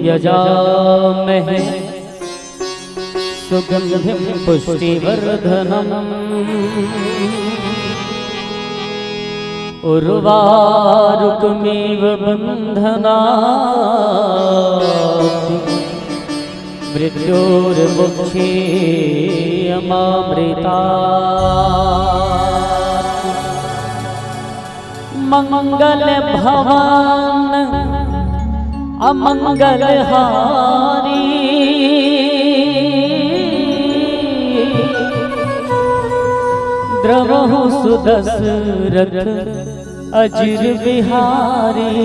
यजामहे सुगंधिं पुष्टिवर्धनम् उर्वारुकमिव बन्धनात् मृत्योर्मुक्षे अमामृतात् मंगल भवन अमंगलहारी द्रवहु सुदशरथ अजिर बिहारी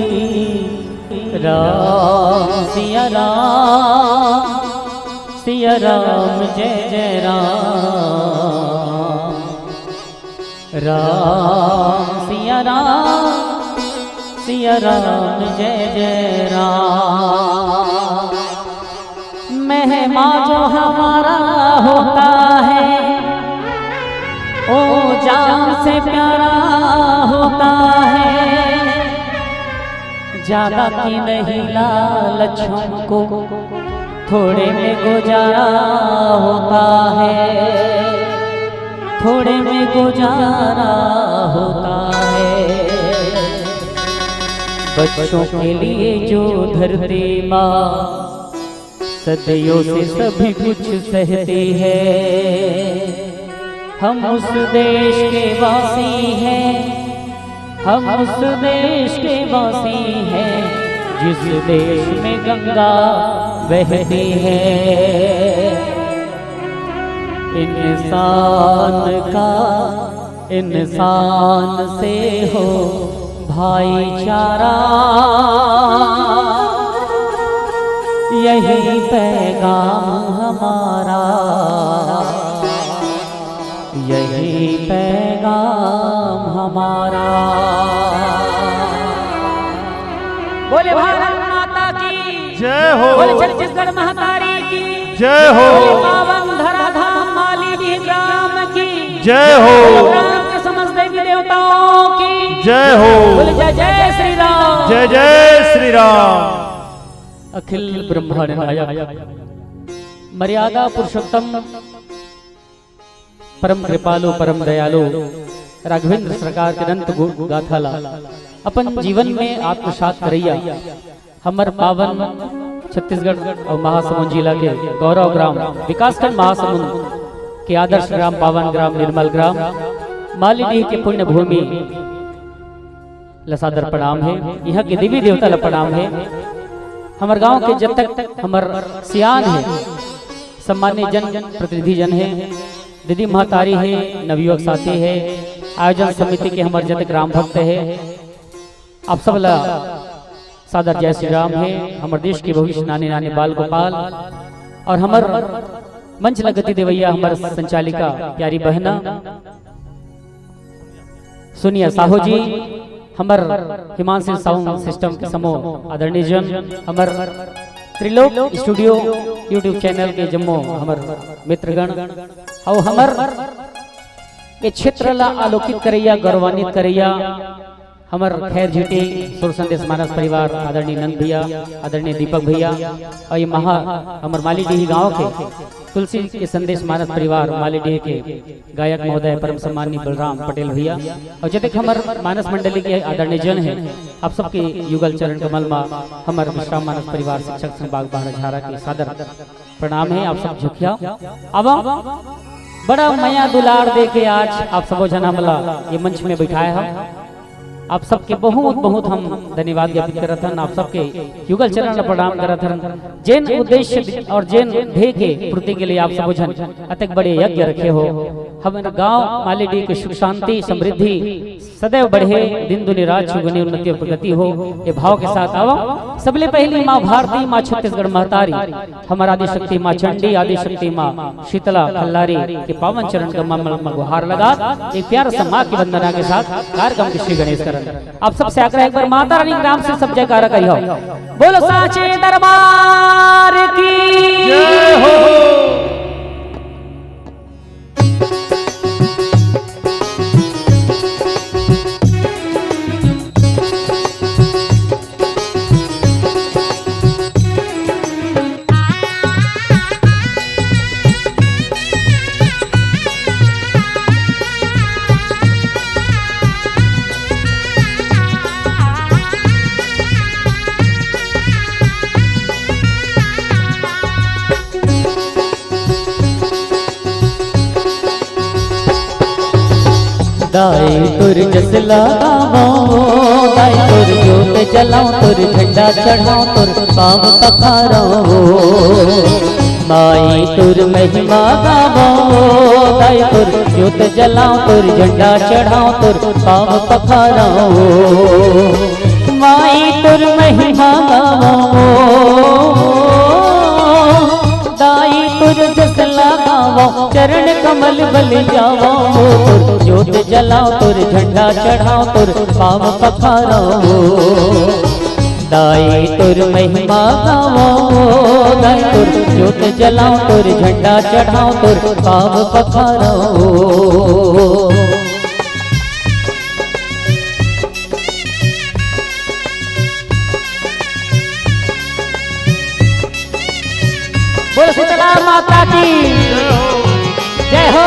राम सिया राम जय जय राम राम सिया राम जय जय राम। महिमा जो हमारा होता है ओ जान से प्यारा होता है, ज्यादा की नहीं लालचों को थोड़े में गुजारा होता है, थोड़े में गुजारा होता है। बच्चों के लिए जो धरती माँ सदियों से सभी कुछ सहती है, हम उस देश के वासी हैं, हम उस देश के वासी हैं जिस देश में गंगा बहती है। इंसान से हो भाईचारा, यही पैगाम हमारा, यही पैगाम हमारा। बोले भारत माता की जय हो, बोले छत्तीसगढ़ महातारी की जय हो, बोले पावन धराधाम माली ग्राम की जय हो, ग्राम के समस्त देवी देवताओं की जय हो। बोले जय जय श्री राम, जय जय श्री राम। अखिल ब्रह्मांड नायक मर्यादा पुरुषोत्तम परम कृपालु परम दयालु राघवेंद्र सरकार के अनंत गुण गाथाला अपन जीवन में आत्मसात करैया हमर पावन छत्तीसगढ़ और महासमुंद जिला के गौरव ग्राम विकासखंड महासमुंद के आदर्श ग्राम पावन ग्राम निर्मल ग्राम मालिनी के पुण्य भूमि लसादर प्रणाम है। यहाँ के देवी देवता ला प्रणाम है। हमार गांव के जब तक हमार सियान है सम्मान्य जन प्रतिनिधि जन है, दीदी महतारी है, नवयुवक साथी है, आयोजन समिति के हमारे जतक राम भक्त है, आप सब ला सादर जय श्री राम है। हमारे देश के भविष्य नाने नाने बाल गोपाल और हमार मंच लगती देवैया हमारे संचालिका प्यारी बहना सोनिया साहू जी, हमार हिमांशु साउंड सिस्टम के समूह आदरणीय जन, हमार त्रिलोक स्टूडियो यूट्यूब चैनल के जम्मो हमार मित्रगण और हमार के क्षेत्र ला आलोकित करैया गौरवान्वित करैया हमार खैर झीटी सुर संदेश मानस परिवार आदरणीय नंद भैया, आदरणीय दीपक भैया और ये हमार मालीडीह गांव के तुलसी के संदेश मानस परिवार मालीडीह के गायक महोदय परम सम्माननीय बलराम पटेल भैया और जब तक हमार मानस मंडली के आदरणीय जन है, आप सबके युगल चरण कमल में हमार विश्राम मानस परिवार शिक्षक संभाग बाहर झारा के सादर प्रणाम है। आप सब झुकिया अब बड़ा माया दुलार दे के आज आप सब जन हमला ये मंच में बिठाए हम आप सबके बहुत बहुत हम धन्यवाद ज्ञापित करत हन। आप सबके युगल चरण प्रणाम करत हन। जैन उद्देश्य और जैन ध्येय के पूर्ति के लिए आप सब जन अतक बड़े यज्ञ रखे हो। हमारे गांव मालीडीह के सुख शांति समृद्धि सदैव बढ़े, दिन दुनी रात चुगनी उन्नति और प्रगति हो, ये भाव के साथ आओ। सबले पहली माँ भारती, माँ छत्तीसगढ़ महतारी, हमारा आदि शक्ति माँ चंडी, आदि शक्ति माँ शीतला खल्लारी के पावन चरण का ममल गुहार लगा एक प्यार सा माँ की वंदना के साथ कार्यक्रम की श्री गणेश करण। आप सबसे आग्रह एक बार माता रानी के नाम से सब जयकारा करियो। बोलो साचे दरबार की जय हो। दाई तुर जस लगावो दाई तुर जोत जलाऊं तुर झंडा चढ़ाऊं तुर पाव पखारो माई तुर महिमा गावो दाई तुर जोत जलाऊं तुर झंडा चढ़ाऊं तुर पाव पखारो माई तुर महिमा गावो दाई तुर जस लगावो चरण कमल बल जावो तुर जोत जलाओ तुर झंडा चढ़ाओ तुर पाव पखारो दाई तुर महिमा गावो दाई तुर जोत जलाओ तुर झंडा चढ़ाओ तुर पाव पखारो बोल शीतला माता की जय हो।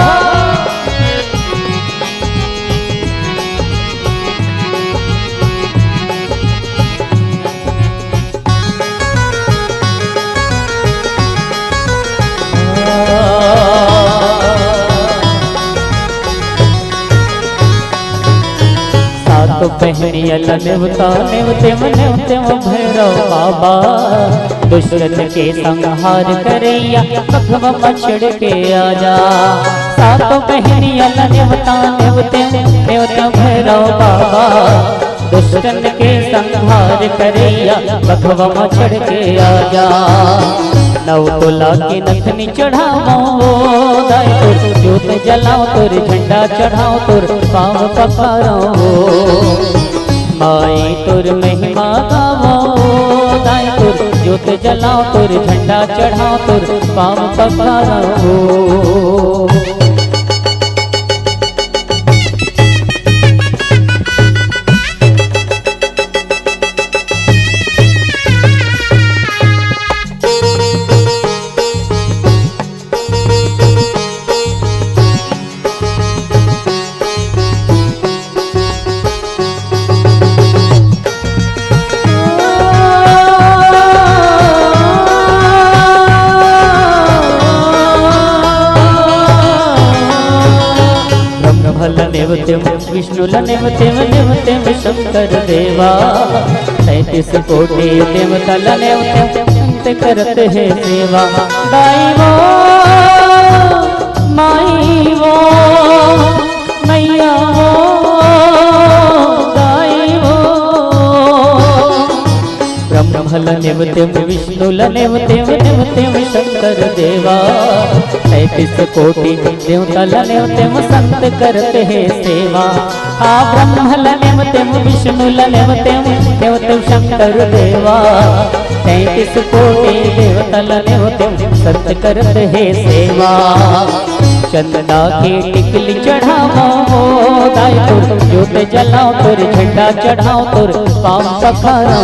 सातो पहनिया नेवता नेवते नेवते भैरव बाबा दुष्टन के संहार करैया पखवा मछड़ के आजा सातो पहनिया नेवता नेवते नेवते भैरव बाबा दुष्टन के संहार करैया पखवा मछड़ के आजा नव तोला के नथनी चढ़ावो दाई तुर जोत जलाओ तुर झंडा चढ़ाओ तुर पाव पखारो माई तुर महिमा गावो दाई तुर जोत जलाओ तुर झंडा चढ़ाओ तुर पाव पखारो विष्णु लनेवते नेवते शंकर देवा 33 कोटि देवता लनेवते करते है सेवा दाई वो माई वो मैया वो दाई वो ब्रह्म लनेवते विष्णु लनेवते नेवते शंकर देवा 33 कोटि देवता लनेवते संत करते हैं सेवा आ ब्रह्म लनेवते विष्णु लनेवते देवते शंकर देवा 33 कोटि देवता लनेवते संत करते हैं सेवा चंदा की टिकली चढ़ाओ दाई तुर जोत जलाओ तुर झंडा चढ़ाओ तुर पाव पखारो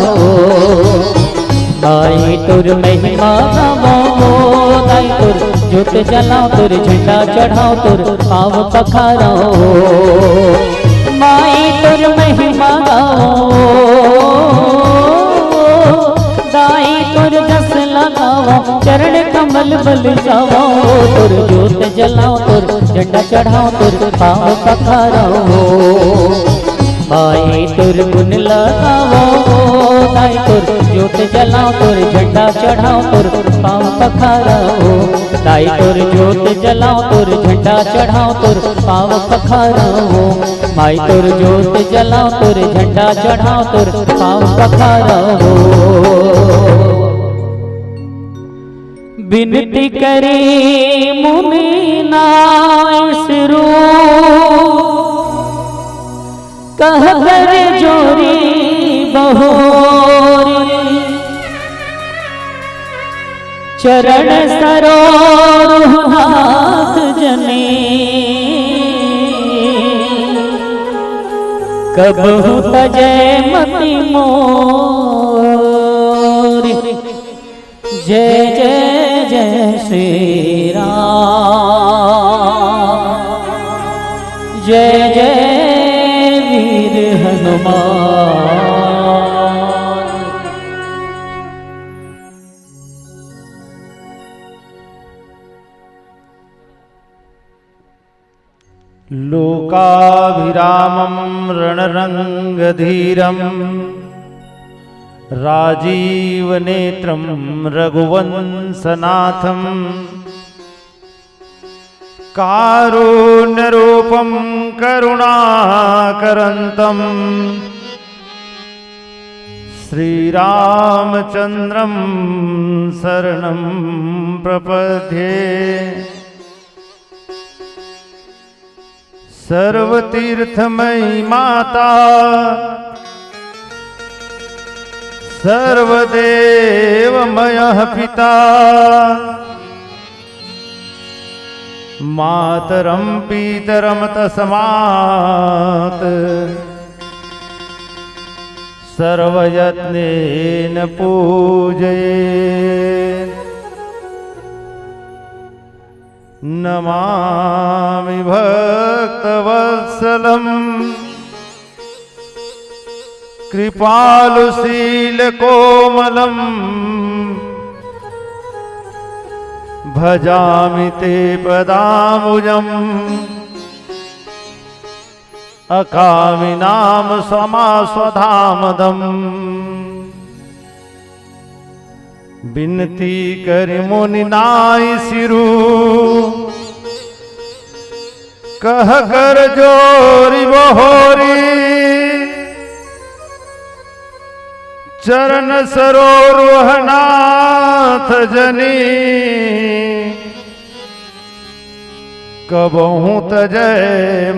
माई तुर महिमा गावो दाई तुर जोत जलाओ तुर झंडा चढ़ाओ तुर पाव पखारो माई तुर महिमा गावो दाई तुर जस लगाओ चरण कमल बल जाओ तुर जोत जलाओ तुर झंडा चढ़ाओ तुर पाव पखारो माई तुर गुण लगाओ दाई तुर जोत जलाओ तुर झंडा चढ़ाओ तुर पाव पखारो दाई तुर जोत जलाओ तुर झंडा चढ़ाओ तुर पाव पखारो माई तुर जोत जलाओ तुर झंडा चढ़ाओ तुर पाव पखारो बिनती करे मुनि नाय सिरो कह कर जोरी बहोरी चरण सरोर हाथ जने कबहु तजय मति मोर जय जय जय श्री राम जय जय वीर हनुमान लोकाभिरामं रणरङ्गधीरं राजीवनेत्रं रघुवंशनाथं कारुण्यरूपं करुणाकरन्तं श्रीरामचन्द्रं शरणं प्रपद्ये। सर्वतीर्थमयी माता सर्वदेवमयः पिता मातरं पितरं तस्मात् सर्वयत्नेन पूजयेत्। नमामि भक्तवत्सलं कृपालुशीलकोमलं भजामि ते पदाम्बुजम् अकामिनाम समास्वधामदम्। बिनती कर मुनि नाई सिरु कह कर जोरी बहोरी चरण सरोरुहनाथ जनी कबहू तजय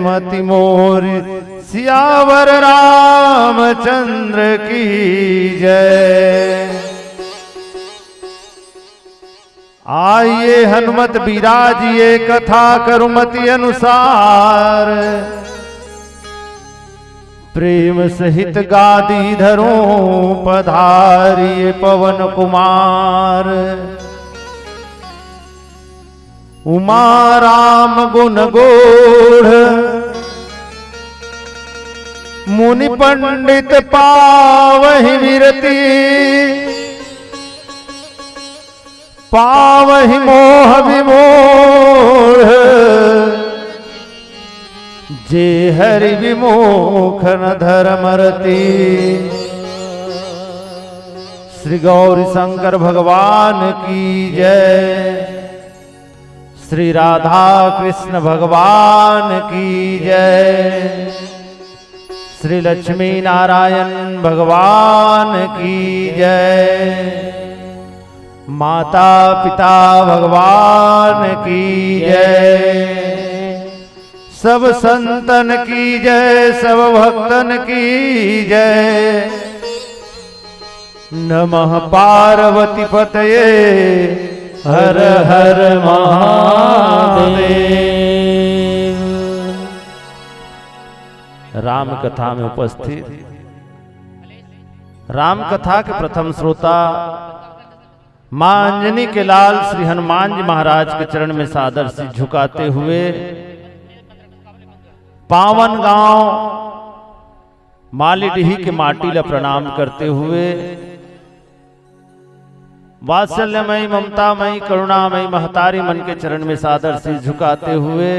मति मोरी सियावर रामचंद्र की जय। आइए हनुमत बिराजिए कथा करुमति अनुसार प्रेम सहित गादी धरूं पधारिए पवन कुमार। उमा राम गुण गोढ़ मुनि पंडित पावहि विरति पावहि मोह विमोह जे हरि विमोख न धर्मरति। श्री गौरी शंकर भगवान की जय। श्री राधा कृष्ण भगवान की जय। श्री लक्ष्मी नारायण भगवान की जय। माता पिता भगवान की जय। सब संतन की जय सब भक्तन की जय। नमः पार्वती पतये हर हर महादेव। राम कथा में उपस्थित राम कथा के प्रथम श्रोता मां अंजनी के लाल श्री हनुमान जी महाराज के चरण में सादर से झुकाते हुए पावन गांव मालीडीही के माटीला प्रणाम करते हुए वात्सल्यमयी ममतामयी करुणामयी महतारी मन के चरण में सादर से झुकाते हुए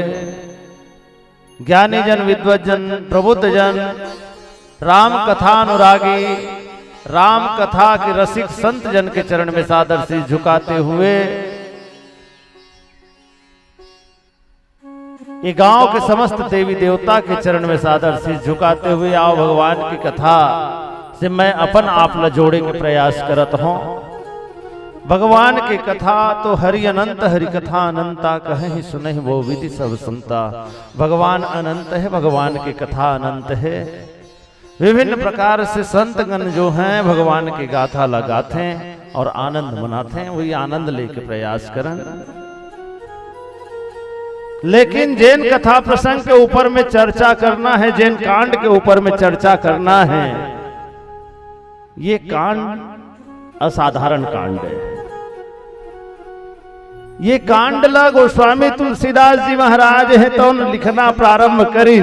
ज्ञानी जन विद्वज्जन प्रबुद्ध जन राम कथा अनुरागी राम कथा के रसिक संत जन के चरण में सादर से झुकाते हुए ये गांव के समस्त देवी देवता के चरण में सादर से झुकाते हुए आओ भगवान की कथा से मैं अपन आप ला जोड़े के प्रयास करत हूं। भगवान की कथा तो हरि अनंत हरि कथा अनंता कहीं सुनहि वो विधि सब संता। भगवान अनंत है भगवान की कथा अनंत है। विभिन्न प्रकार से संतगण जो हैं भगवान की गाथा लगाते हैं और आनंद मनाते हैं वही आनंद लेके प्रयास करन। लेकिन जैन कथा प्रसंग के ऊपर में चर्चा करना है जैन कांड के ऊपर में चर्चा करना है ये कांड असाधारण कांड है। ये कांडला गोस्वामी तुलसीदास जी महाराज है तो लिखना प्रारंभ करी।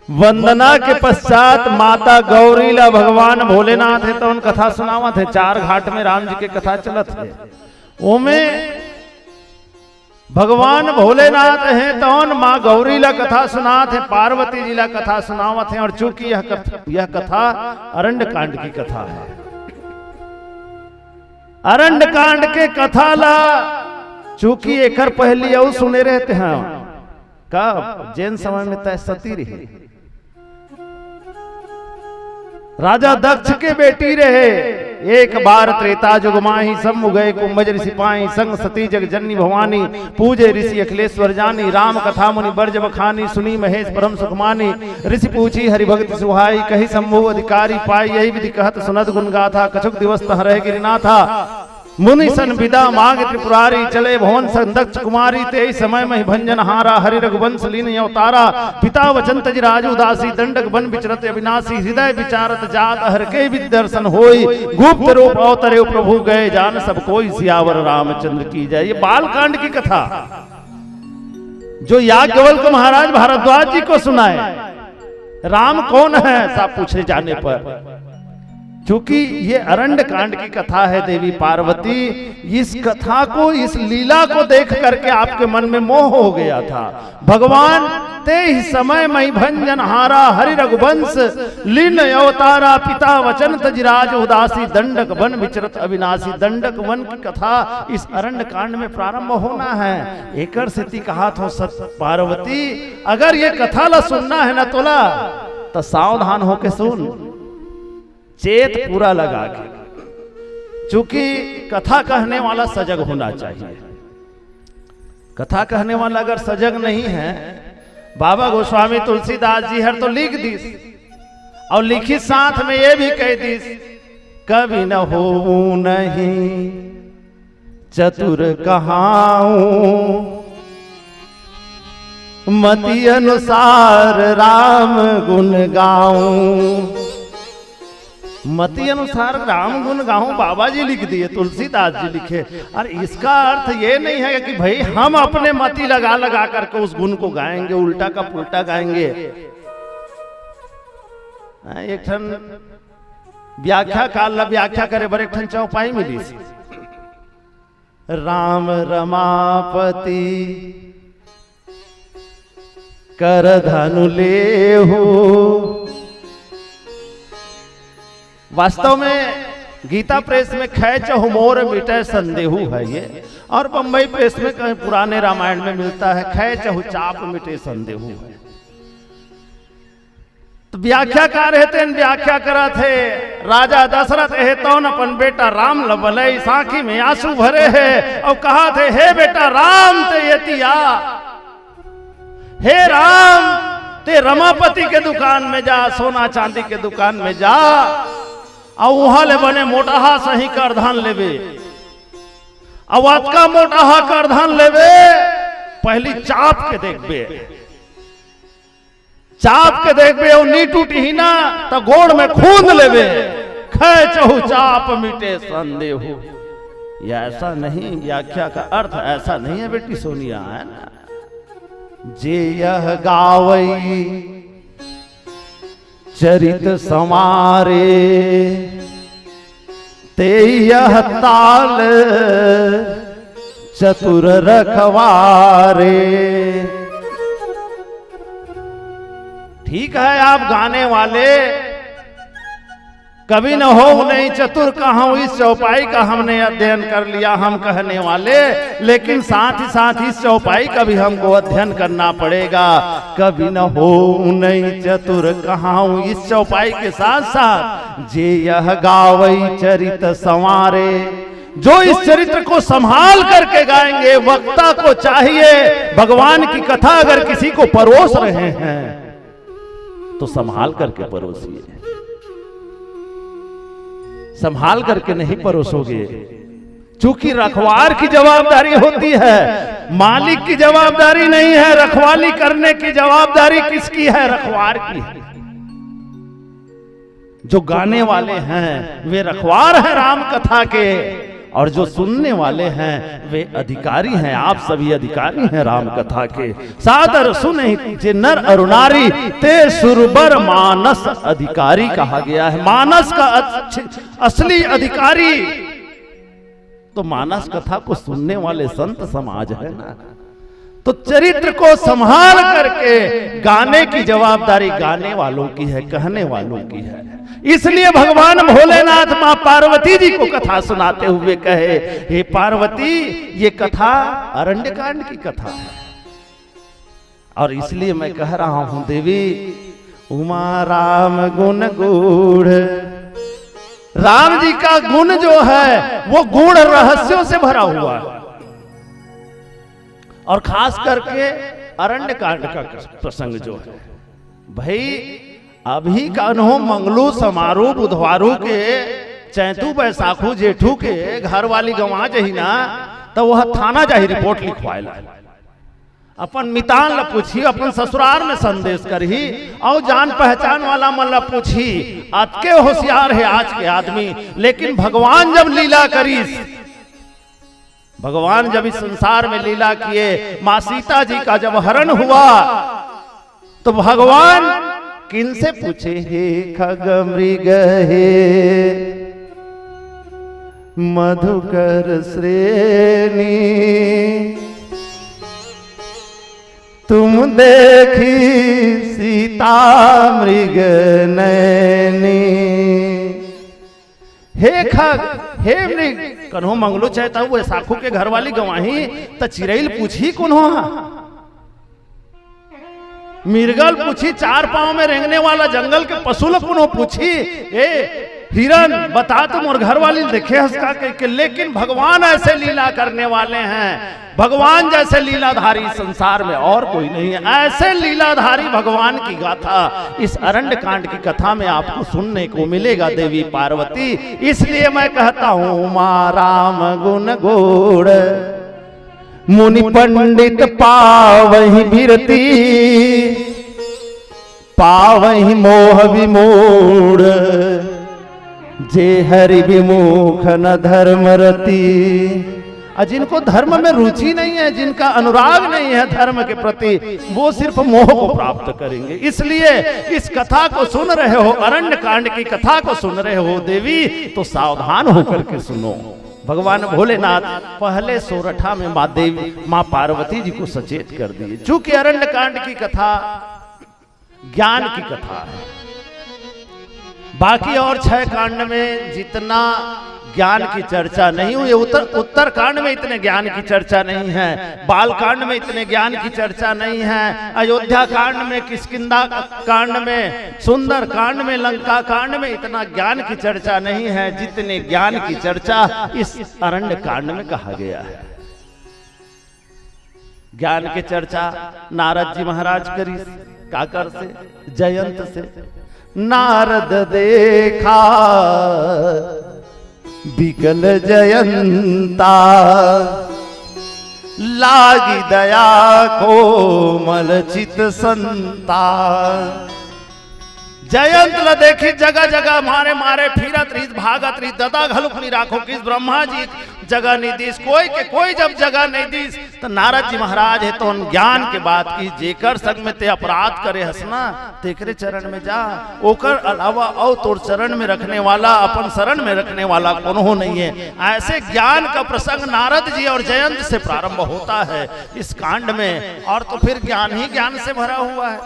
वंदना के पश्चात माता गौरीला भगवान भोलेनाथ है तो उन कथा सुनावत है। चार घाट में राम जी के कथा चलत है। ओमे भगवान भोलेनाथ हैं तौन माँ गौरी ला कथा सुनात है, पार्वती जी ला कथा सुनावत है। और चूंकि यह कथा अरण्य कांड की कथा है, अरण्य कांड के कथा ला चूंकि एकर पहली और सुने रहते हैं कब जैन समय में तय सती रही, राजा दक्ष के बेटी रहे। एक बार त्रेता जुग माही सब मुगए कुंभज ऋषि पाई, संग सती जग जननी भवानी, पूजे ऋषि अखिलेश्वर जानी, राम कथा मुनि बरज बखानी, सुनी महेश परम सुखमानी। ऋषि पूछी हरि भगति सुहाई, कही शंभु अधिकारी पाई, यही विधि कहत सुनत गुण गाथा, कछुक दिवस तहरह गिरिनाथा। मुनि सन विदा माग त्रिपुरारी, चले भवन सन दक्ष कुमारी, ते समय मही भंजन हारा, हरि रघुवंश लीन अवतारा। पिता वचन तज राजू दासी, दंडक बन विचरत अविनाशी, हृदय विचारत जात हर के विधि दर्शन होई, गुप्त रूप अवतरे प्रभु गए, जान सब कोई सियावर रामचंद्र की जय। ये बालकांड की कथा जो याज्ञवल्क्य महाराज भारद्वाज जी को सुनाए। राम कौन है ऐसा पूछे जाने पर, क्योंकि ये अरण्य कांड की कथा है, देवी पार्वती इस कथा को, इस लीला को देख करके आपके मन में मोह हो गया था। भगवान ते ही समय मई भंजन हारा, हरि रघुवंश लीन अवतारा, पिता वचन तजिराज उदासी, दंडक वन विचरत अविनाशी। दंडक वन की कथा इस अरण्य कांड में प्रारंभ होना है। एकर से कहा था सत पार्वती, अगर ये कथा ला सुनना है ना तोला तो सावधान होके सुन, चेत पूरा लगा के, चूंकि कथा कहने वाला सजग होना चाहिए। कथा कहने वाला अगर सजग नहीं है, बाबा गोस्वामी तुलसीदास जी हर तो लिख दीस और लिखी साथ में ये भी कह दीस, कभी न हो नहीं चतुर कहाऊं, मति अनुसार राम गुण गाऊं। मति अनुसार राम गुण गाऊं बाबा जी लिख दिए, तुलसीदास जी लिखे। और इसका अर्थ ये नहीं है कि भाई हम अपने मति लगा लगा करके उस गुण को गाएंगे, उल्टा का पुल्टा गाएंगे। एक ठन व्याख्या काल व्याख्या करे बर एक ठन चौपाई मिली, राम रमापति कर धनु लेहु। वास्तव में गीता प्रेस में खैच हुमोर मिटे संदेहु है ये, और बंबई प्रेस में पुराने रामायण में मिलता है खैच चाप मिटे संदेहु है। तो व्याख्याकार रहते व्याख्या करा थे, राजा दशरथ है तो अपन बेटा राम लबलई, साखी में आंसू भरे है और कहा थे, हे बेटा राम ते यतिया, हे राम ते रमापति के दुकान में जा, सोना चांदी के दुकान में जा और वहां ले बने मोटाहा सही करधान लेवे। अवाज का मोटाहा करधान लेवे, पहली चाप के देखबे, चाप के देखबे और नी टूटी ही ना तो गोड़ में खूंद लेवे, खैचहु चाप मिटे संदेहु। ये ऐसा नहीं, व्याख्या का अर्थ ऐसा नहीं है बेटी सोनिया, है ना। जे यह गावई चरित समारे, ते यह ताल चतुर रखवारे। ठीक है आप गाने वाले कभी न हो नहीं चतुर कहूं, इस चौपाई का हमने अध्ययन कर लिया हम कहने वाले, लेकिन साथ ही साथ इस चौपाई का भी हमको अध्ययन करना पड़ेगा। कभी न हो नहीं चतुर कहूं, इस चौपाई के साथ साथ जे यह गावई चरित संवारे, जो इस चरित्र को संभाल करके गाएंगे। वक्ता को चाहिए भगवान की कथा अगर किसी को परोस रहे हैं तो संभाल करके परोसिए, संभाल करके नहीं परोसोगे। चूंकि रखवार की जवाबदारी होती है, मालिक की जवाबदारी नहीं है। रखवाली करने की जवाबदारी किसकी है? रखवार की है। जो गाने वाले हैं वे रखवार हैं राम कथा के, और जो सुनने वाले हैं वे अधिकारी हैं। आप सभी अधिकारी हैं राम कथा के। सादर सुने जे नर अरुणारी, ते सुरबर मानस अधिकारी कहा गया है। मानस का असली अधिकारी तो मानस कथा को सुनने वाले संत समाज है ना। तो चरित्र को संभाल करके गाने की जवाबदारी गाने वालों की है, कहने वालों की है। इसलिए भगवान भोलेनाथ मां पार्वती जी को कथा सुनाते हुए कहे, हे पार्वती, ये कथा अरण्यकांड की कथा है। और इसलिए मैं कह रहा हूं देवी, उमा राम गुण गूढ़, राम जी का गुण जो है वो गूढ़ रहस्यों से भरा हुआ है। और खास करके अरण्य कांड का प्रसंग जो है, भाई अभी कान्हो मंगलू समारोह बुधवारू के चैतू बैसाखू जेठू के घर वाली गंवा जही ना, तो वह थाना जाही रिपोर्ट लिखवाएला, अपन मितान ला पूछी, अपन ससुराल में संदेश करही, और जान पहचान वाला मन ला पूछी। अतके होशियार है आज के आदमी। लेकिन भगवान जब लीला करी, भगवान जब इस संसार में लीला किए, मां सीता जी का जब हरण हुआ, तो भगवान किन से पूछे, हे खग मृग हे मधुकर श्रेणी, तुम देखी सीता मृग नैनी। हे खग, हे मृग, कन्हो मंगलो चाहता हुए साखू के घर वाली गवाही, त चिरैल पूछी कौन, मिर्गल पूछी, चार पांव में रेंगने वाला जंगल के पशु कौन पूछी, ए हिरन बता तुम और घर वाली देखे हंसका के। लेकिन भगवान ऐसे लीला करने वाले हैं, भगवान जैसे लीलाधारी संसार में और कोई नहीं है। ऐसे लीलाधारी भगवान की गाथा इस अरण्य कांड की कथा में आपको सुनने को मिलेगा देवी पार्वती। इसलिए मैं कहता हूं, मां राम गुण गोड़, मुनि पंडित पावहि बिरती, पावहि मोह विमूढ़, जे हरि विमुख न धर्म रति। जिनको धर्म में रुचि नहीं है, जिनका अनुराग नहीं है धर्म के प्रति, वो सिर्फ मोह को प्राप्त करेंगे। इसलिए इस कथा को सुन रहे हो, अरण्य कांड की कथा को सुन रहे हो देवी, तो सावधान होकर के सुनो। भगवान भोलेनाथ पहले सोरठा में मां देवी, मां पार्वती जी को सचेत कर दिए। चूंकि अरण्य कांड की कथा ज्ञान की कथा है, बाकी और 6 कांड में जितना ज्ञान की चर्चा नहीं हुई, उत्तर कांड में इतने ज्ञान की चर्चा नहीं है, बाल कांड में इतने ज्ञान की चर्चा नहीं है, अयोध्या कांड में, किष्किंधा कांड में, सुंदर कांड में, लंका कांड में इतना ज्ञान की चर्चा नहीं है जितने ज्ञान की चर्चा इस अरण्य कांड में कहा गया है। ज्ञान की चर्चा नारद जी महाराज करी, काकर से, जयंत से। नारद देखा बिकल जयंता, लागी दया कोमल चित संता। जयंत ल देखी जगह जगह मारे मारे फिरत रही, भागत रही, ददा घलुक नहीं राखो किस ब्रह्मा जी जगह नहीं दीस, कोई के कोई जब जगह नहीं दीस, तो नारद जी महाराज है तो उन ज्ञान के बात की, जेकर संग में ते अपराध करे हंसना, तेकरे चरण में जा, ओकर अलावा और तोर चरण में रखने वाला, अपन शरण में रखने वाला कोनो नहीं है। ऐसे ज्ञान का प्रसंग नारद जी और जयंत से प्रारंभ होता है इस कांड में, और तो फिर ज्ञान ही ज्ञान से भरा हुआ है।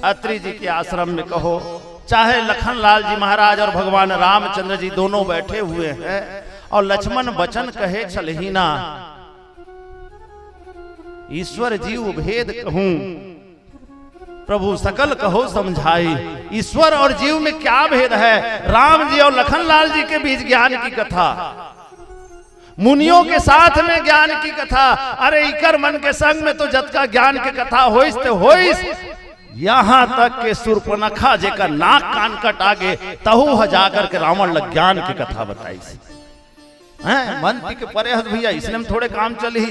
अत्रि जी के आश्रम में कहो, चाहे लखन लाल जी महाराज और भगवान रामचंद्र जी दोनों बैठे हुए हैं, और लक्ष्मण बचन कहे छलहीना, ईश्वर जीव भेद कहूं, प्रभु सकल कहो समझाई। ईश्वर और जीव में क्या भेद है? राम जी और लखन लाल जी के बीच ज्ञान की कथा, मुनियों के साथ में ज्ञान की कथा। अरे इकर मन के संग में तो जत का ज्ञान की कथा होइस ते होइस, यहां तक के सुर्पनखा जेकर नाक कान कट आगे तहु ह जाकर के रावण लग ज्ञान की कथा बताई हैं। मंत्री के परे हस भैया, इसने में थोड़े काम चली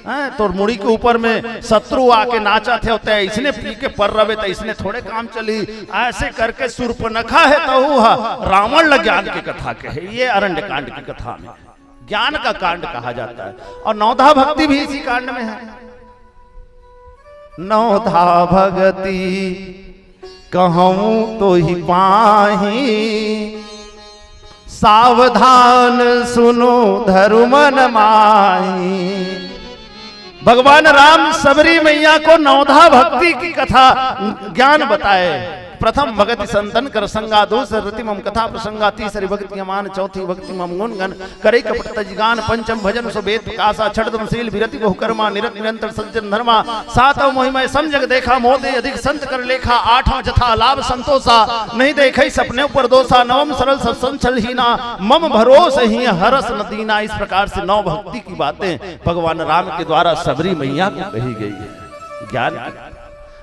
हैं, तो मुड़ी के ऊपर में शत्रु आके नाचा थे होते हैं, इसने पी के पर रवे तो इसने थोड़े काम चली। ऐसे करके सुर्पनखा है तहु ह रावण लग ज्ञान की कथा कहे। ये अरण्य कांड की कथा में ज्ञान का कांड कहा जाता है, और नौधा भक्ति भी इसी कांड में है। नौधा भगति कहूं तो ही पाही, सावधान सुनो धर्मन माही। भगवान राम सबरी मैया को नवधा भक्ति की कथा ज्ञान बताए। प्रथम भगति संतन कर संगा, दूसर रति मम कथा प्रसंगा, तीसरी भक्ति अमान, चौथी भक्ति मम गुणगन करे कपट तजगान, पंचम भजन सुबेद प्रकाशा, छठम शील विरति बहुकर्मा, निरंतर सज्जन धर्मा, सातव मोहिमय समझग देखा, मोदे अधिक संत कर लेखा, आठवां जथा लाभ संतोषा, नहीं देखे सपने ऊपर दोषा, नवम सरल सत्संग हीना, मम भरोस ही हरस न दीना। इस प्रकार से नौ भक्ति की बातें भगवान राम के द्वारा सबरी मैया को कही गई है। ज्ञान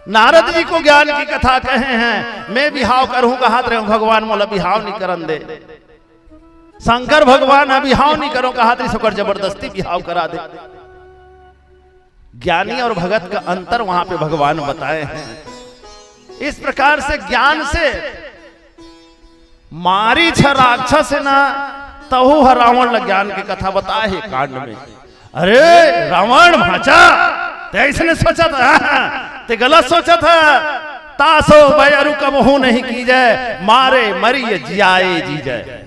नारद जी को ज्ञान की कथा कहे हैं। मैं बिहाव करूं कहा भगवान मोला बिहाव नहीं करन दे। शंकर भगवान बिहाव नहीं करो कहा सुकर जबरदस्ती बिहाव करा दे। ज्ञानी और भगत का अंतर वहां पे भगवान बताए हैं। इस प्रकार से ज्ञान से मारी छ राक्षस ना तहु रावण ज्ञान की कथा बताए है कांड में। अरे रावण भाचा इसने सोचा था, ते गलत सोचा था। तासो बैरु कबहू नहीं की जाए, मारे मरिए जियाए जी जाए।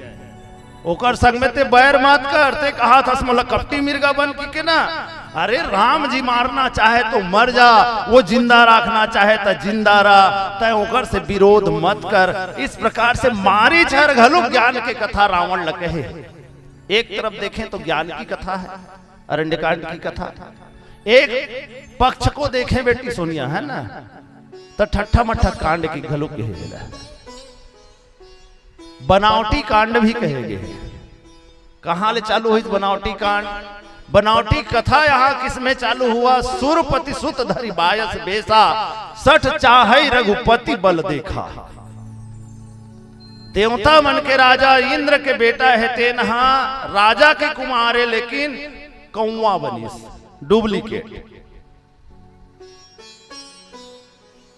ओकर संग में ते बैर मत कर। ते कहा था मोला कपटी मिर्गा बन के ना। अरे राम जी मारना चाहे तो मर जा, वो जिंदा रखना चाहे तो जिंदा रह, तय ओकर से विरोध मत कर। इस प्रकार से मारी छर घलु ज्ञान के कथा रावण लगे है। एक तरफ देखें तो ज्ञान की कथा है, अरण्यकांड की कथा। एक पक्ष को देखें बेटी सोनिया है ना, तो ठट्ठा मट्ठा कांड की घलु कहे, बनावटी कांड भी कहेगे। कहां ले चालू हुई बनावटी कांड? बनावटी कथा यहाँ किसमें चालू हुआ? सुरपति सुत धरि बायस बेसा, सठ चाहे रघुपति बल देखा। देवता मन के राजा इंद्र के बेटा है तेनहा, राजा के कुमारे लेकिन कौवा बनिस, डुप्लीकेट।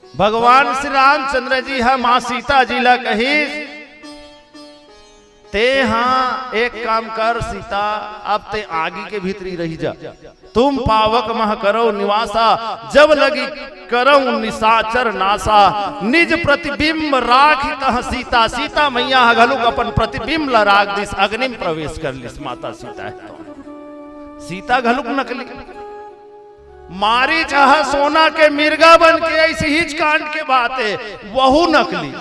भगवान श्री रामचंद्र जी है मां सीता जी ला कही ते हाँ एक काम कर सीता, अब ते आगे के भीतरी रही जा, तुम पावक मह करो निवासा, जब लगी करो निशाचर नासा, निज प्रतिबिंब राख तह सीता। सीता मैया घलुक अपन प्रतिबिंब ला राख दिस, अग्नि में प्रवेश कर लिस माता सीता है। तो सीता घलुक नकली मारी चाह सोना के मिर्गा बन के, ऐसी हिच कांड के बात है, वहु नकली।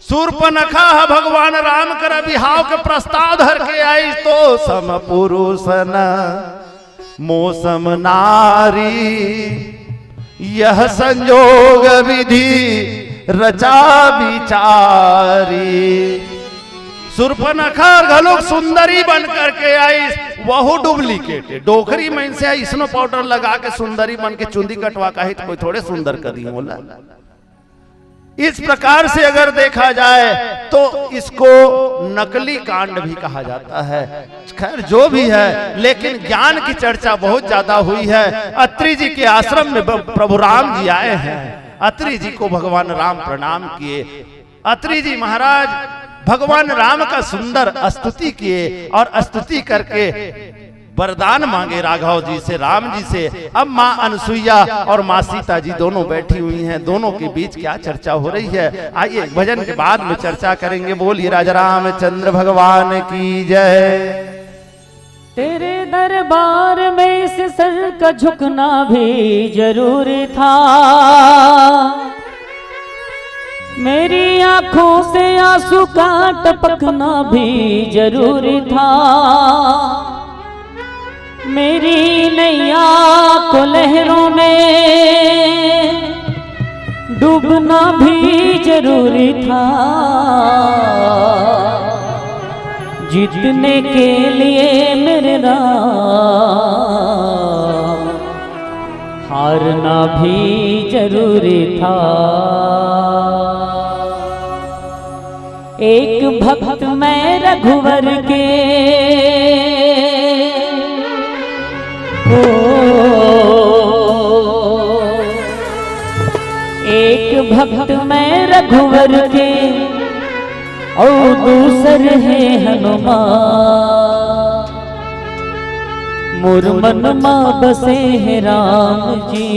सूर्पनखा है भगवान राम कर बिहाव के प्रस्ताव धर के आई, तो सम पुरुष न मौसम नारी, यह संयोग विधि रचा विचारी। सूर्पनखा घलोक सुंदरी बन करके आई, वहु डुप्लीकेट है। डोकरी में से इसनो पाउडर लगा के सुंदरी बन के चुंदी कटवा का ही तो कोई थोड़े सुंदर कर दी बोला। इस प्रकार से अगर देखा जाए तो इसको नकली कांड भी कहा जाता है। खैर जो भी है, लेकिन ज्ञान की चर्चा बहुत ज्यादा हुई है। अत्रि जी के आश्रम में प्रभु राम जी आए हैं। अत्रि जी को भगवान राम प्रणाम किए। अत्रि जी महाराज भगवान राम का सुंदर स्तुति किए और स्तुति करके वरदान मांगे राघव जी से, राम जी से। अब माँ अनसुईया और माँ सीता जी दोनों बैठी हुई हैं। दोनों के बीच क्या चर्चा हो रही है, आइए भजन के बाद में चर्चा करेंगे। बोलिए राजा रामचंद्र भगवान की जय। तेरे दरबार में इस सर का झुकना भी जरूरी था, मेरी आंखों से आंसू का टपकना भी जरूरी था, मेरी नैया को लहरों में डूबना भी जरूरी था, जीतने के लिए मेरे राम हारना भी जरूरी था। एक भक्त मैं रघुवर के, एक भक्त मैं रघुवर के और दूसर है हनुमान, मोर मन मां बसे है राम जी,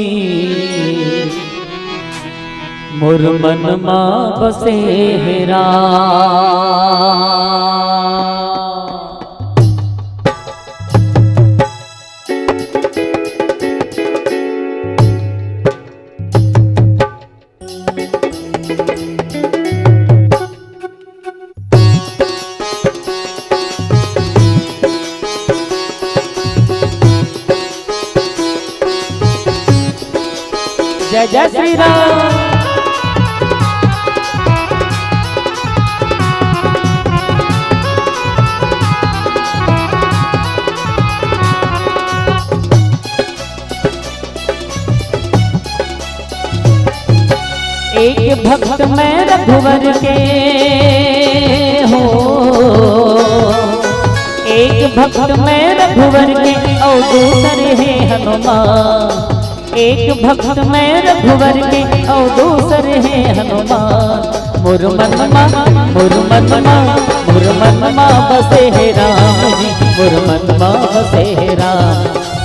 मोर मन मां बसे है राम। जय श्री राम। एक भक्त मैं रघुवर के हो, एक भक्त मैं रघुवर के और दूसरे है हनुमान। एक भक्त मैं रघुवर के और दूसरे है हनुमान। मुरमनमा मुरमनमा मुरमनमा बसे है राम जी, मुरमनमा बसे है राम।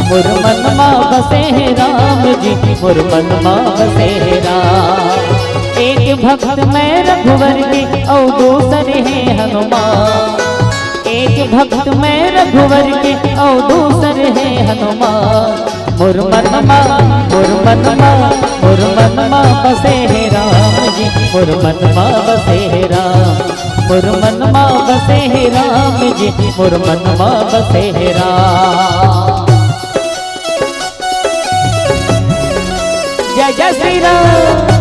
मुरमनमा बसे है राम जी, मुरमनमा बसे है राम। एक भक्त मैं रघुवर के और दूसरे है हनुमान। एक भक्त मैं रघुवर के और दूसरे है हनुमान। मुरमनमा मुरमनमा मुरमनमा बसे है राम जी, मुरमनमा बसे है राम। मुरमनमा बसे है राम जी, मुरमनमा बसे है राम। जय जय श्री राम।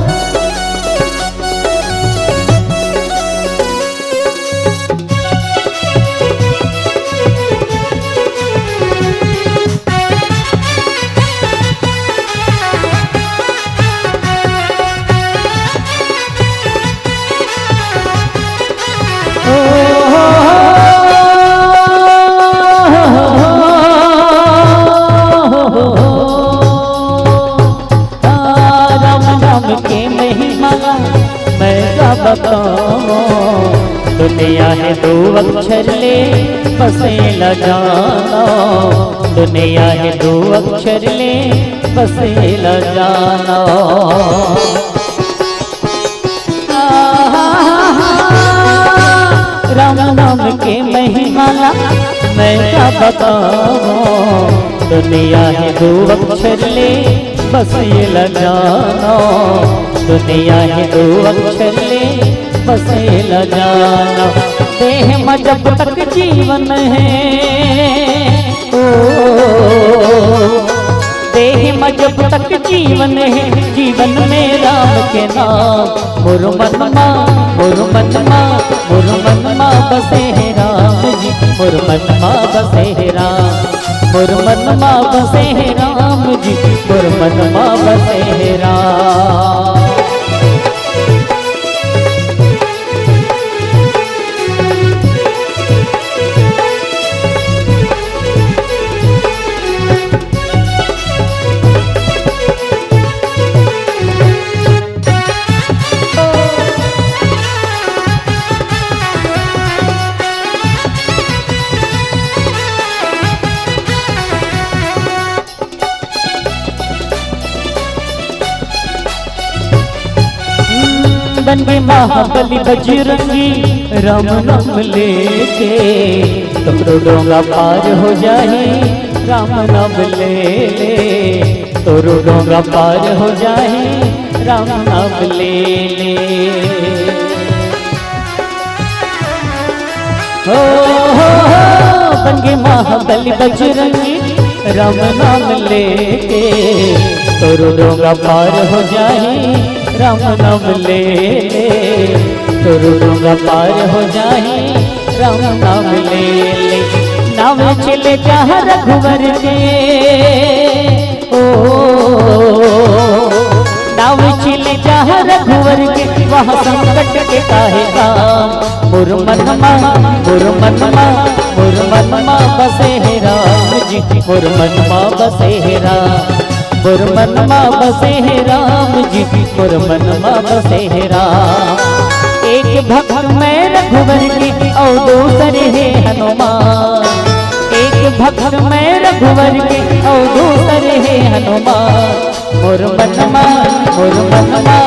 दुनिया है दो अक्षर ले बसे ल जाना। दुनिया है दो अक्षर ले बसे ल जाना। राम नाम के महिमा मैं क्या बताऊं। दुनिया है दो अक्षर ले बसे ल जाना। दुनिया है दो अक्षर ले बसे ल जाना। देह में जब तक जीवन है ओ, देह में जब तक जीवन है, जीवन में राम के नाम। मुरमनमा मुरमनमा मुरमनमा बसे है राम जी, मुरमनमा बसे है राम। मुरमनमा बसे है राम जी, मुरमनमा बसे है राम। बने महाबली बजरंगी राम नाम लेके, तोरो डोंगा पार हो जाए राम नाम ले ले। तोरो डोंगा पार हो जाए राम नाम ले ले। हो बने महाबली बजरंगी राम नाम लेके, तोरो डोंगा पार हो जाए राम नाम ले ले। तोरो डोंगा पार हो जाए राम नाम ले ले। नाम चले जहाँ रघुवर के ओ, नाम चले जहाँ रघुवर के वहाँ संकट के काहे काम। मुरमनमा मुरमनमा मुरमनमा बसे है राम जी, मुरमनमा बसे है राम। मुरमनमा बसे है राम जी, मुरमनमा बसे है राम। एक भक्त मैं रघुवर की और दूसरे है हनुमान। एक भक्त मैं रघुवर की और दूसरे है हनुमान। मुरमनमा मुरमनमा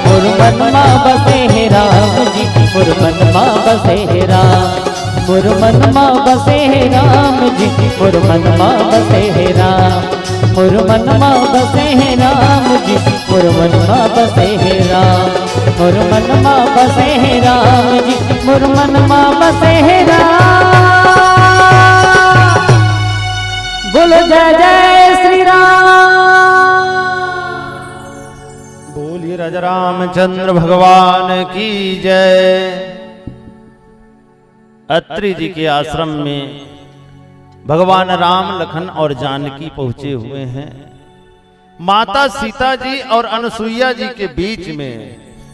मुरमनमा बसे है राम जी, मुरमनमा बसे है राम। मुरमनमा बसे है राम जी, मुरमनमा बसे है राम। मुरमनमा बसे है राम जी, मुरमनमा बसे है राम। मुरमनमा बसे है राम जी, मुरमनमा बसे है राम। बोलो जय जय श्री राम। ब्रज रामचंद्र भगवान की जय। अत्रि जी के आश्रम में भगवान राम, लखन और जानकी पहुंचे हुए हैं। माता सीता जी और अनसुईया जी के बीच में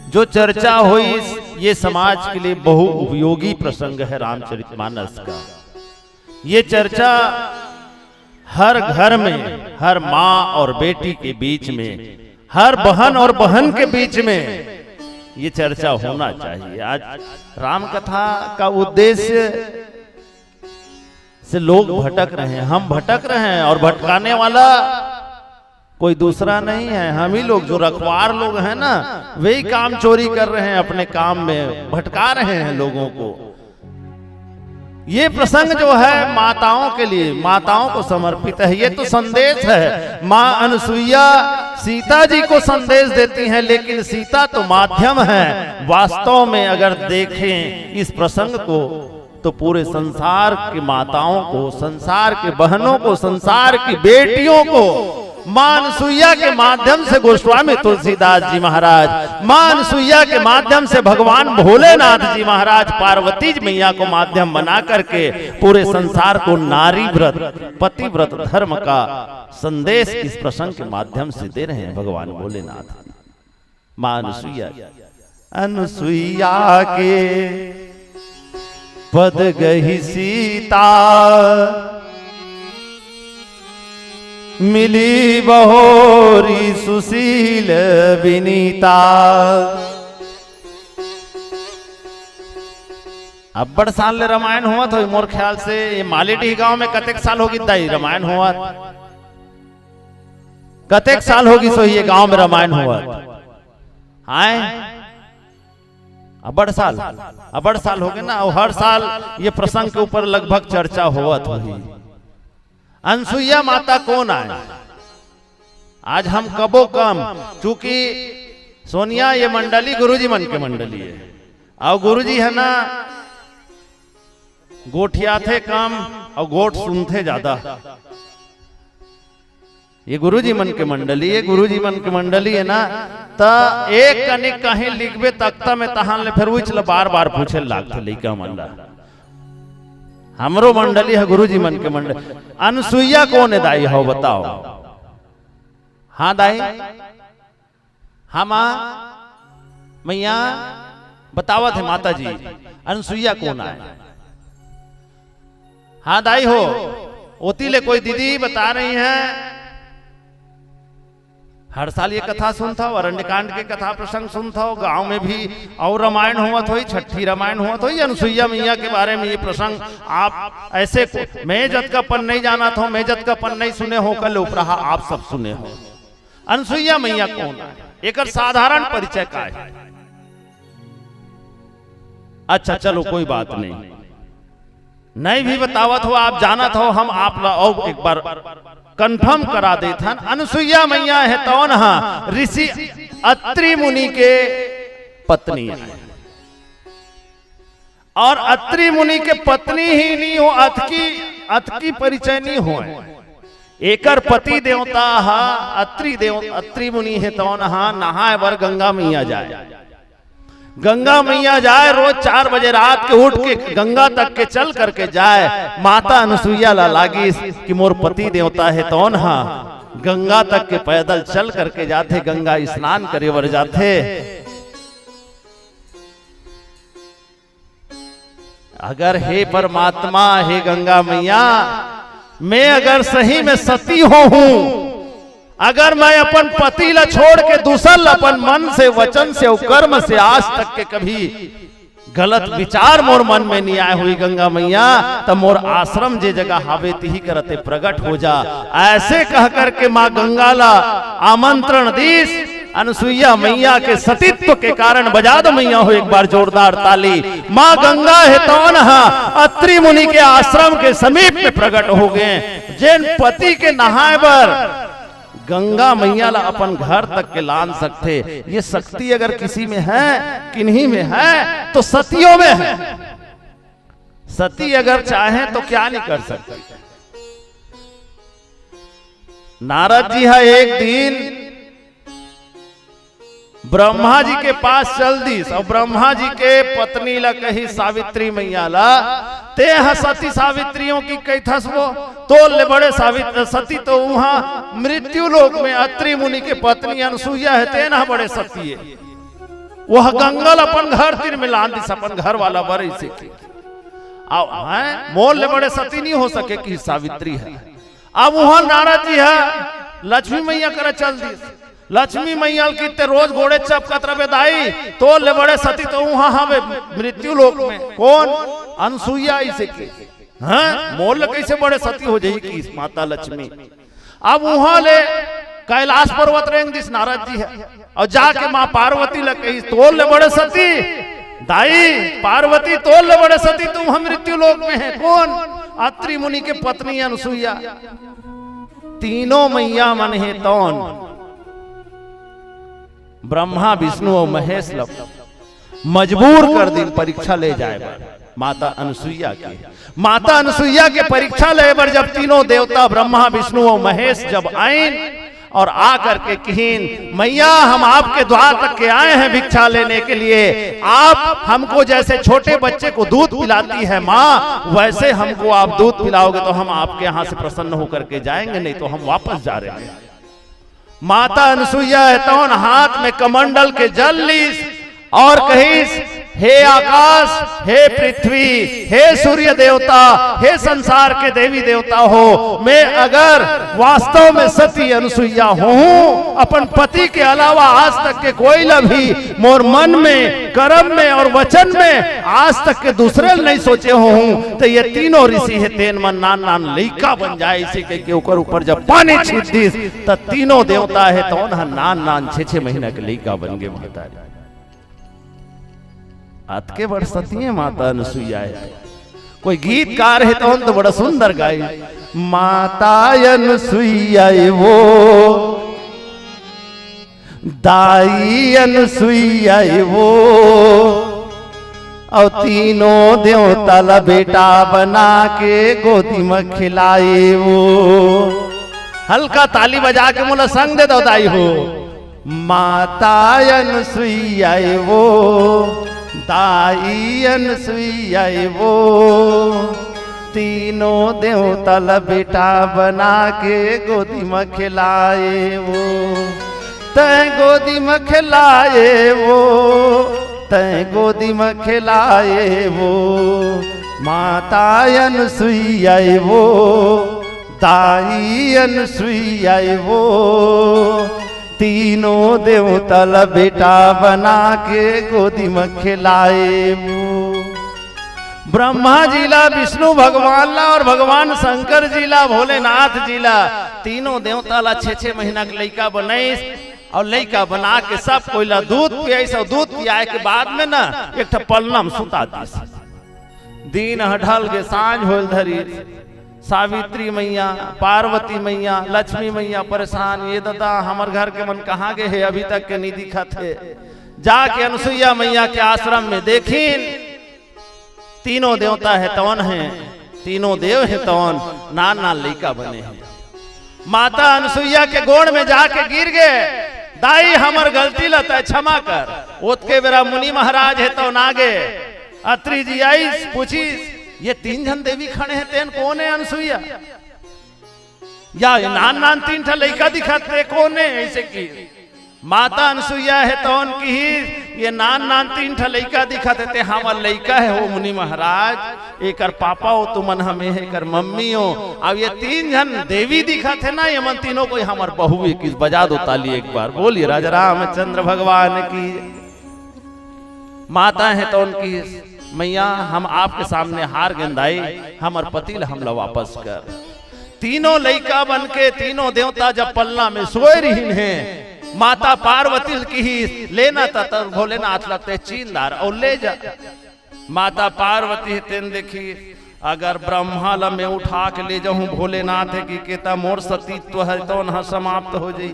जो चर्चा हुई, ये समाज के लिए बहु उपयोगी प्रसंग है रामचरितमानस का। ये चर्चा हर घर में, हर माँ और बेटी के बीच में, हर बहन और बहन के बीच में ये चर्चा होना चाहिए। आज राम कथा का उद्देश्य से लोग भटक रहे हैं, हम भटक रहे हैं, और भटकाने वाला कोई दूसरा नहीं है, हम ही लोग, जो रखवार लोग हैं ना, वही काम चोरी कर रहे हैं, अपने काम में भटका रहे हैं लोगों को। ये प्रसंग जो है माताओं के लिए, माताओं को समर्पित है। ये तो संदेश है, माँ अनसुईया सीता जी को संदेश देती हैं, लेकिन सीता तो माध्यम है। वास्तव में अगर देखें इस प्रसंग को तो पूरे संसार की माताओं को, संसार की बहनों को, संसार की बेटियों को मां अनसुईया के माध्यम से गोस्वामी तुलसीदास जी महाराज, मां अनसुईया के माध्यम से भगवान भोलेनाथ जी महाराज पार्वती मैया को माध्यम बना करके पूरे संसार को नारी व्रत, पति व्रत धर्म का संदेश इस प्रसंग के माध्यम से दे रहे हैं भगवान भोलेनाथ। मां अनसुईया, अनसुईया के पद गही सीता, मिली बहोरी सुशील विनीता। अब्बड़ साल ले रामायण हुआ तो मोर ख्याल से ये मालेटी गांव में कतेक साल होगी दाई रामायण हुआ, कतेक साल होगी सो ये गांव में रामायण हुआ। आए अब्बड़ साल हो गए ना, और हर साल ये प्रसंग के ऊपर लगभग चर्चा हुआ थी। अनसुईया माता कौन आए? आज हम कबो कम, चूंकि सोनिया ये मंडली गुरुजी मन के मंडली है, और गुरुजी है ना गोठिया थे कम और गोठ सुनते ज्यादा। ये गुरुजी मन के मंडली है, गुरुजी मन के मंडली है ना, तो एक कनिक कहीं लिखबे तख्ता में तहां ले फिर उछल बार बार पूछे लागते लइका मंडा। हमरो मंडली है गुरुजी मन के मंडली। अनसुईया कौन है दाई हो बताओ? हाँ दाई, हाँ माँ मैया बतावत है माता जी, अनसुईया कौन है? हाँ दाई हो, ओती ले कोई दीदी बता रही हैं। हर साल ये कथा सुनता हो, अरण्यकांड के कथा प्रसंग सुनता हो, गांव में भी और रामायण हुआ तो ही, छठी रामायण हुआ तो ही, अनसुईया मैया के बारे में ये प्रसंग आप ऐसे, मैं जत का पन नहीं जाना था, मैं जत का पन नहीं सुने हो, कल उपरहा आप सब सुने हो। अनसुईया मैया कौन है? एक साधारण परिचय का है। अच्छा चलो कोई बात नहीं भी बतावत हो, आप जानत हो, हम आप और एक बार कंफर्म करा देते हैं। अनसुईया मैया है तो ना ऋषि अत्रि मुनि के पत्नी है, और अत्रि मुनि के पत्नी ही नहीं हो, अतकी परिचय नहीं हो, एकर पति देवता अत्रि मुनि है तो नहाए बर गंगा मैया जाए। गंगा मैया जाए रोज 4 बजे रात के उठ के गंगा तक के चल करके जाए। माता अनसुईया ला लागी कि मोर पति देवता है तो ना गंगा तक के पैदल चल करके जाते, गंगा स्नान करे बर जाते। अगर हे परमात्मा, हे गंगा मैया, मैं अगर सही में सती हूं, अगर मैं अपन पति ला छोड़ के दूसर अपन मन से, वचन से और कर्म से आज तक के कभी गलत विचार मोर मन में नहीं आए हुई गंगा मैया, तो मोर आश्रम जे जगह हावे तिही करते प्रकट हो जा। ऐसे कह करके माँ गंगा ला आमंत्रण दीस। अनसुईया मैया के सतीत्व के कारण बजा दो मैया हो एक बार जोरदार ताली। माँ गंगा है तो अत्रि मुनि के आश्रम के समीप में प्रकट हो गए। जिन पति के नहाए बर गंगा मैया ला अपन घर तक के लान सकते, ये शक्ति अगर किसी में है, किन्हीं में है, तो सतियों में है। सती अगर चाहे तो क्या नहीं कर सकती। नारद जी है एक दिन ब्रह्मा जी के पास चल दी और ब्रह्मा जी के पत्नी ला कही सावित्री मैया ला ते सती सावित्रियों की कही थसबो तो ले बड़े सती तो वहां मृत्यु लोक में अत्रि मुनि के पत्नी अनसुईया है ते ना बड़े सती है वह गंगल अपन घर तीर में लान दिस अपन घर वाला बड़े से मोल ले बड़े सती नहीं हो सके कि सावित्री है। अब वहां नारद जी है लक्ष्मी मैया करे चल दी लक्ष्मी मैया की ते रोज घोड़े चपकत रहे दाई तो ले बड़े सती तो वहां हवे मृत्यु लोक में कौन अनसुईया इसे की हाँ मोल कैसे बड़े सती हो जाएगी कि माता लक्ष्मी। अब वहां ले कैलाश पर्वत रेंग दिस नारद जी है और जाके माँ पार्वती लग कही तोल ले बड़े सती दाई पार्वती तोल ले बड़े सती तुम हम मृत्यु लोक में है कौन अत्रि मुनि के पत्नी अनसुईया। तीनों मैया मन है तौन ब्रह्मा विष्णु और महेश लग मजबूर कर दी परीक्षा ले जाए माता अनसुईया की। माता अनसुईया के परीक्षा ले बर जब तीनों देवता ब्रह्मा विष्णु और महेश जब आए और आकर के कहीन मैया हम आपके द्वार तक के आए हैं भिक्षा लेने के लिए आप हमको जैसे छोटे बच्चे को दूध पिलाती है माँ वैसे हमको आप दूध पिलाओगे तो हम आपके यहाँ से प्रसन्न होकर के जाएंगे नहीं तो हम वापस जा रहे हैं। माता अनसुईया है तो हाथ में कमंडल के जल लीस और कहीस हे आकाश हे पृथ्वी हे सूर्य देवता हे संसार के देवी देवता हो मैं अगर वास्तव में सती अनसुईया हूँ अपन पति के अलावा आज तक के कोई भी मोर मन में कर्म में और वचन में आज तक के दूसरे नहीं सोचे हूँ तो ये तीनों ऋषि है तेन मन नान नान लइका बन जाए इसी के ऊपर जब पानी छीट दीस तो तीनों देवता है तो नान नान 6 महीना के लइका बन गए माता अत के बड़ सती है माता अनसुईया है। कोई गीतकार है तो बड़ा सुंदर गाए माता अनसुईया वो दाई अनसुईया वो और तीनों देवता ला बेटा बना के गोदी में खिलाए वो। हल्का ताली बजा के मुला संग दे दो दाई हो माता अनसुईया वो दाई अनसुईया वो तीनों देवता ला बेटा बना के गोदी में खिलाए वो तय गोदी में खिलाए वो तय गोदी में खिलाए वो माता अनसुईया वो दाई अनसुईया वो तीनों देवता ला बेटा बना के गोदी में खिलाए वो। ब्रह्मा जिला विष्णु भगवान ला और भगवान शंकर जिला भोलेनाथ जिला तीनों देवता ला 6 महीना के लइका बनाई और लइका बना के सब कोई ला दूध पियाई और दूध पियाए के बाद में ना एक पलना में सुता दी। दिन ढल के सांझ होल धरी सावित्री मैया पार्वती मैया लक्ष्मी मैया परेशान ये दादा हमार घर के मन कहाँ गए है अभी तक के नहीं दिखा थे। जाके अनसुईया मैया के आश्रम में देखीन तीनों देवता है तवन है तीनों देव है तवन नान नान लइका बने हैं। माता अनसुईया के गोड़ में जाके गिर गए दाई हमर गलती लता क्षमा कर। ओतके बेरा मुनि महाराज है तो नागे अत्रि जी आई पूछी ये 3 जन देवी खड़े हैं तेन कौन है अनसुईया या नान नान 3 ठा लइका दिखाते कौन है ऐसे की माता अनसुईया है तो उनकी ही ये नान नान 3 ठा लइका दिखाते थे हमार लइका है वो मुनि महाराज एक पापा हो तुमन हमें है कर मम्मी हो अब ये 3 जन देवी दिखाते ना ये मन तीनों को हमार बहू है किस बजा दो ताली एक बार बोलिए राजा रामचंद्र भगवान की। माता है तो उनकी मैया हम आपके सामने हार गेंदाई हमार पति हमला वापस कर। तीनों लइका बन के तीनों देवता जब पलना में सोए रही हैं माता पार्वती की ही लेना था भोलेनाथ लगते चीनदार और ले जा। माता पार्वती तेन देखी अगर ब्रह्मा ला में उठा के ले जाऊं भोलेनाथ है कि केता मोर सतीत्व है तो न समाप्त हो जाए।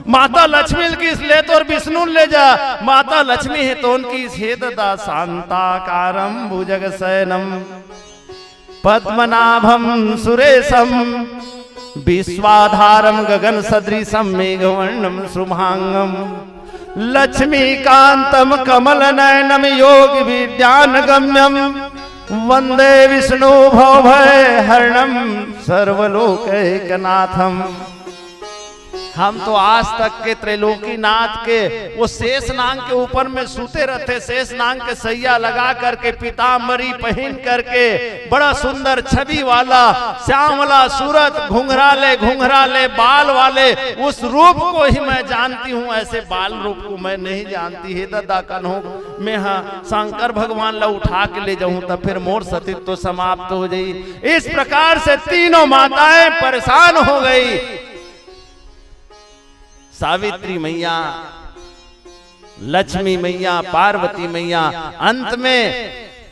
माता लक्ष्मी की ले तो और विष्णु ले जा माता लक्ष्मी है तो उनकी छेददा शांताकारम भुजग शयनम पद्मनाभम सुरेशम विश्वाधारम गगन सदृशम मेघवर्णम शुभांगम लक्ष्मीकांतम कमल नयनम योग विज्ञान गम्यम वंदे विष्णु भवभय हरणम सर्वलोकैकनाथम। हम तो आज तक के त्रैलोकी नाथ के वो शेष नाग के ऊपर में सूते रहते, शेष नाग के सैया लगा करके पीताम्बरी पहन करके बड़ा सुंदर छवि वाला श्यामला सूरत घुंघराले बाल वाले उस रूप को ही मैं जानती हूँ, ऐसे बाल रूप को मैं नहीं जानती। हे दादा कन्हो मैं हाँ शंकर भगवान ला उठा के ले जाऊं तब फिर मोर सतीत्व तो समाप्त हो जाई। इस प्रकार से तीनों माताएं परेशान हो गई। सावित्री मैया, लक्ष्मी मैया, पार्वती मैया, अंत में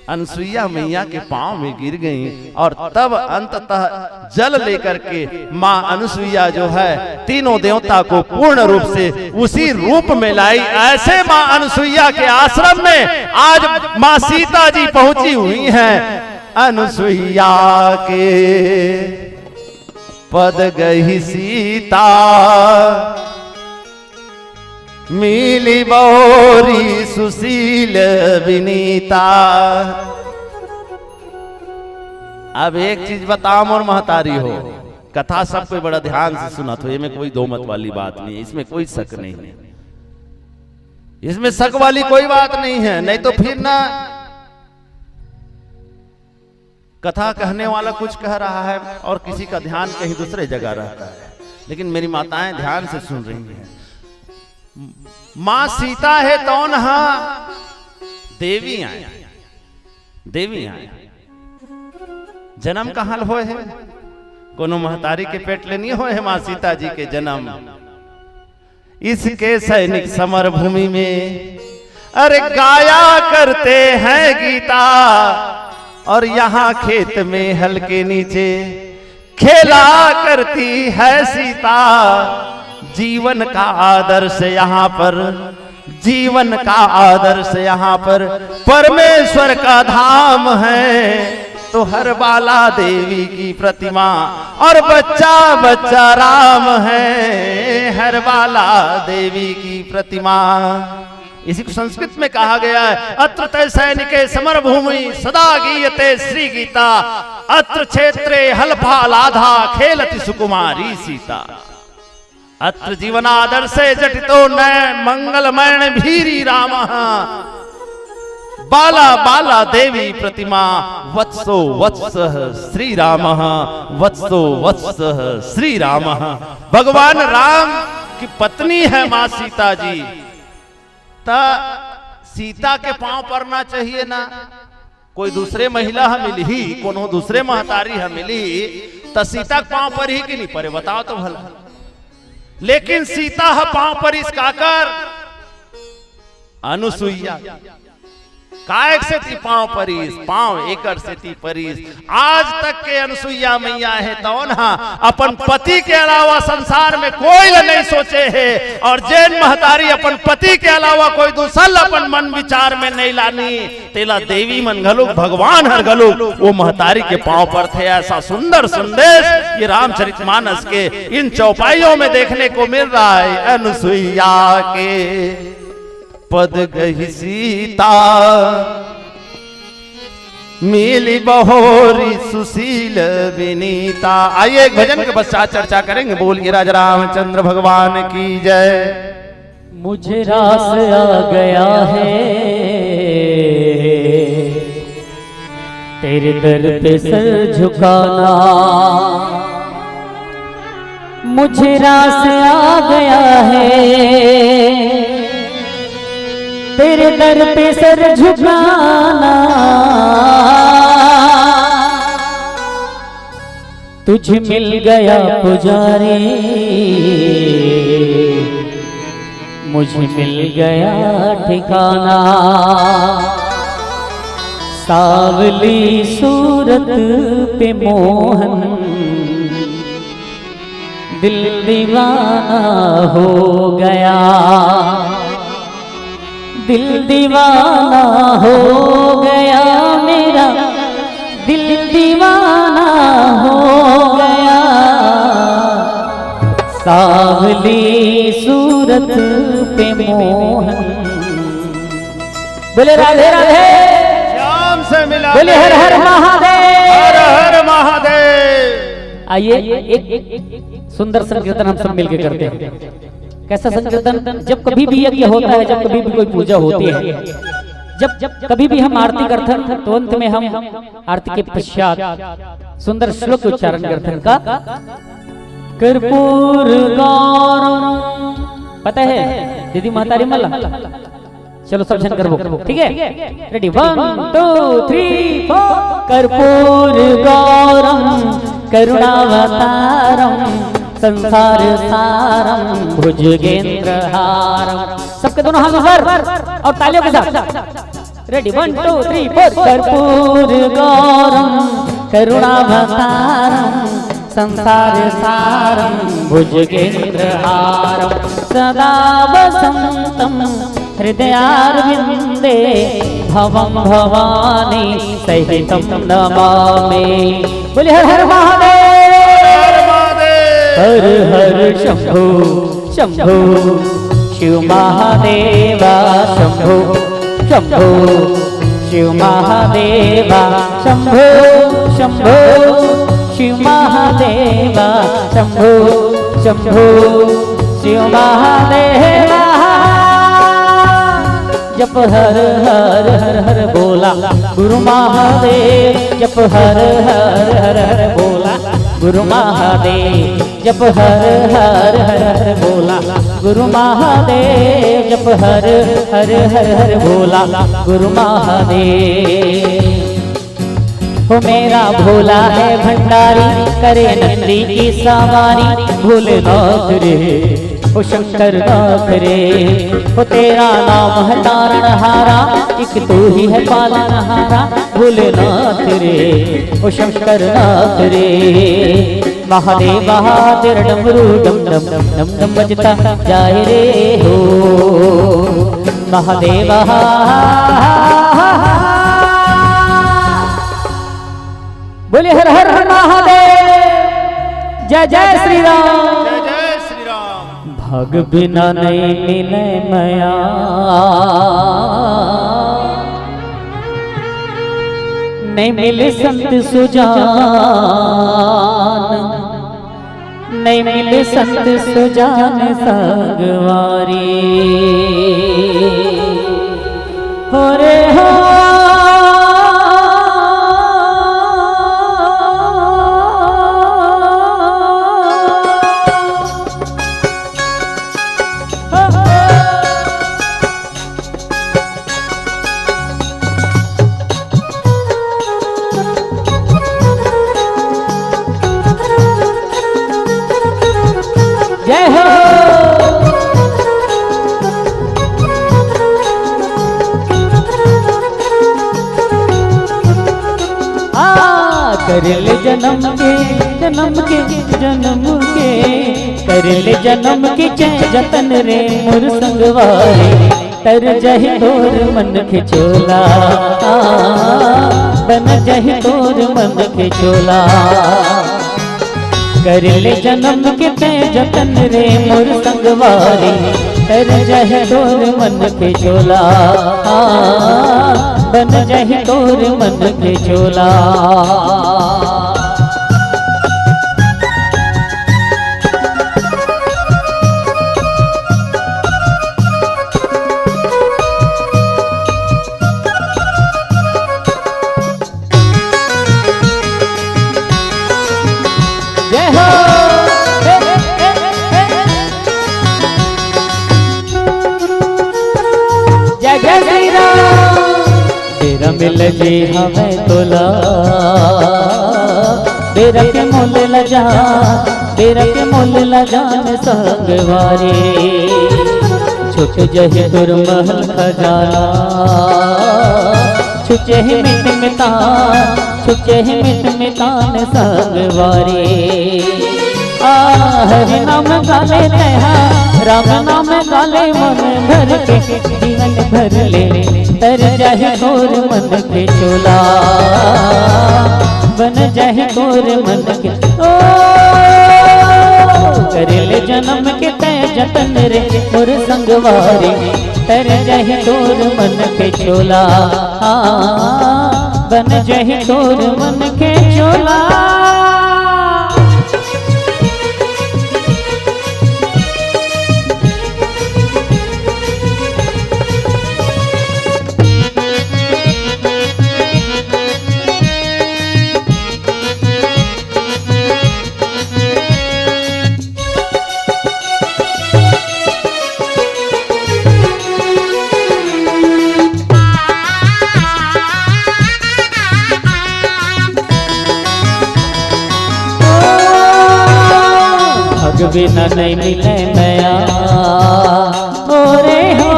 अनसुईया मैया के पांव में गिर गई और तब अंततः जल लेकर के मां अनसुईया जो है तीनों देवता को पूर्ण रूप से उसी रूप में लाई। ऐसे मां अनसुईया के आश्रम में आज मां सीता जी पहुंची हुई हैं। अनसुईया के पद गई सीता मिली बहोरी सुशील विनीता। अब एक चीज बताओ और महतारी हो, कथा सब कोई बड़ा ध्यान से सुना तो इसमें कोई दो मत वाली बात नहीं है, इसमें कोई शक नहीं है, इसमें शक वाली कोई बात नहीं है। नहीं तो फिर ना कथा कहने वाला कुछ कह रहा है और किसी का ध्यान कहीं दूसरे जगह रहता है। लेकिन मेरी माताएं ध्यान से सुन रही हैं। मां सीता है तो नहा देवी आए, देवी आए जन्म कहां होए है, कोनो महतारी के पेट ले नहीं होए है मां सीता जी के जन्म। इसके सैनिक समर भूमि में अरे गाया करते हैं गीता और यहाँ खेत में हल के नीचे खेला करती है सीता। जीवन का आदर्श यहाँ पर, जीवन का आदर्श यहाँ पर परमेश्वर का धाम है। तो हर बाला देवी की प्रतिमा और बच्चा बच्चा राम है, हर बाला देवी की प्रतिमा। इसी को संस्कृत में कहा गया है, अत्र तय सैनिके समर भूमि सदा गीयते श्री गीता, अत्र क्षेत्रे हलफालाधा खेलति सुकुमारी सीता। अत्र जीवनादर्शे जटितो नय मंगलमय भीरी राम, बाला बाला देवी प्रतिमा वत्सो वत्स श्री राम, वत्सो वत्स श्री राम। भगवान राम की पत्नी है मां सीता जी। ता सीता के पांव पड़ना चाहिए ना, कोई दूसरे महिला हम मिली, कोनो दूसरे महतारी हम मिली तो सीता के पांव पर ही कि नहीं पड़े, बताओ तो भला। लेकिन सीता है पांव पर इस काकर अनुसुईया कायक से थी पांव परिस, पांव एकर से थी परिस। आज तक के अनुसुईया मैया है तो ना अपन पति के अलावा संसार में कोई नहीं सोचे है, और जैन महतारी अपन पति के अलावा कोई दूसरा अपन मन विचार में नहीं लानी। तेला देवी मन घलुक भगवान हर घलुक वो महतारी के पांव पर थे। ऐसा सुंदर संदेश ये रामचरितमानस के इन चौपाइयों में देखने को मिल रहा है। अनुसुईया के पद गई सीता मिली बहोरी सुशील विनीता। आइए एक भजन के पश्चात चर्चा करेंगे। बोलिए राजा रामचंद्र भगवान की जय। मुझे रास आ गया है तेरे दर पे सर झुकाना, मुझे रास आ गया है तेरे दर पे सर झुकाना। तुझे मिल गया पुजारी, मुझे मिल गया ठिकाना। सावली सूरत पे मोहन दिल दीवाना हो गया, दिल दीवाना हो गया मेरा, दिल दीवाना हो गया। सावली सूरत पे मोहन। बोले राधे राधे, श्याम से मिला बोले हर हर महादेव, हर हर महादेव। आइए एक सुंदर संकीर्तन हम सब मिलकर करते हैं। कैसा संकीर्तन? जब कभी भी यज्ञ होता है, जब कभी भी कोई पूजा होती है, जब कभी भी हम आरती करते हैं तो अंत में हम आरती के पश्चात सुंदर श्लोक उच्चारण करते हैं का कर्पूर गौरम। पता है दीदी महतारी मल्ला? चलो सब जन करबो, ठीक है? रेडी 1 2 3 4। कर्पूर गौरम करुणावतारम संसार सारम भुजगेंद्र हारम। सबके दोनों हाथ ऊपर और तालियों के साथ। रेडी 1 2 3 4। कर्पूर गौरम करुणावतारम संसार सारम भुजगेंद्र हारम सदा वसंतम हृदयारविंदे भवम भवानी सहितम नमामि। बोले हर हर महादेव, हर हर शंभो शंभो शिव महादेवा शंभो शंभो शिव महादेवा शंभो शंभो शिव महादेवा शंभो शंभो शिव महादेवा। जप हर हर हर हर बोला गुरु महादेव, जप हर हर हर हर बोला गुरु महादेव, जप हर हर हर हर बोला गुरु महादेव, जप हर हर हर हर बोला गुरु महादेव। हो मेरा भोला है भंडारी करे नंदी की सवारी, भोलेनाथ रे ओ शंकर नाथ रे। हो तेरा नाम है तारणहारा, एक तू ही है पालनहारा, भोलेनाथ रे ओ शंकर नाथ रे। महादेव तेरा डमरू डम डम डम डम डम बजता जाए रे हो महादेव। बोले हर हर महादेव, जय जय श्री राम, जय जय श्री राम। भग बिना नहीं मिले मया, नहीं मिले संत सुजान, नहीं मिले संत सुजान संगवारी। हो रे हो जय हो। कर ले जन्म के जन्म के जन्म के, कर ले जन्म के जतन रे मोर संगवारी। तर जहि तोर मन के चोला, बन जहि तोर मन के चोला। कर ले जन्म के जतन रे मोर संगवारी, कर जहि तोर मन के चोला, बन जहि तोर मन के चोला। जय हो जय जय श्री राम। तेरा मिल जे हमें तोला, तेरा के मोल लजा, तेरा के मोल लजान संगवारी। छुट जहि तुर महल खजाना, छुचे ही मिट मितान, छुचे ही मिट मितान संगवारी। हरि नाम गाले तहा, राम नाम गाले मन भर के, जीवन भर ले तर जाहि तोर मन के चोला, बन जाहि तोर मन के। ओ कर ले जन्म के तय जतन रे मोर संगवारी तर जही तोर मन के चोला बन जही तोर मन के चोला। बिना नहीं मिले नया ओ रे हो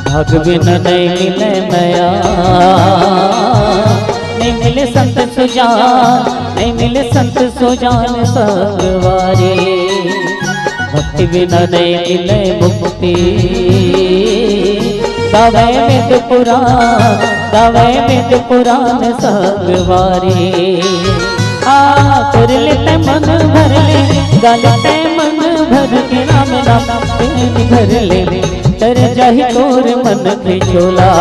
भग बिना नहीं मिले नया नहीं मिले संत सुजान नहीं मिले संत सुजान संगवारी भक्ति बिना नहीं मिले मुक्ति गावे वेद पुराण गावे वेद पुराण संगवारी कर लेते मन भर ले गालते मन भर के राम नाम भर ले तर जाहि तोर मन के चोला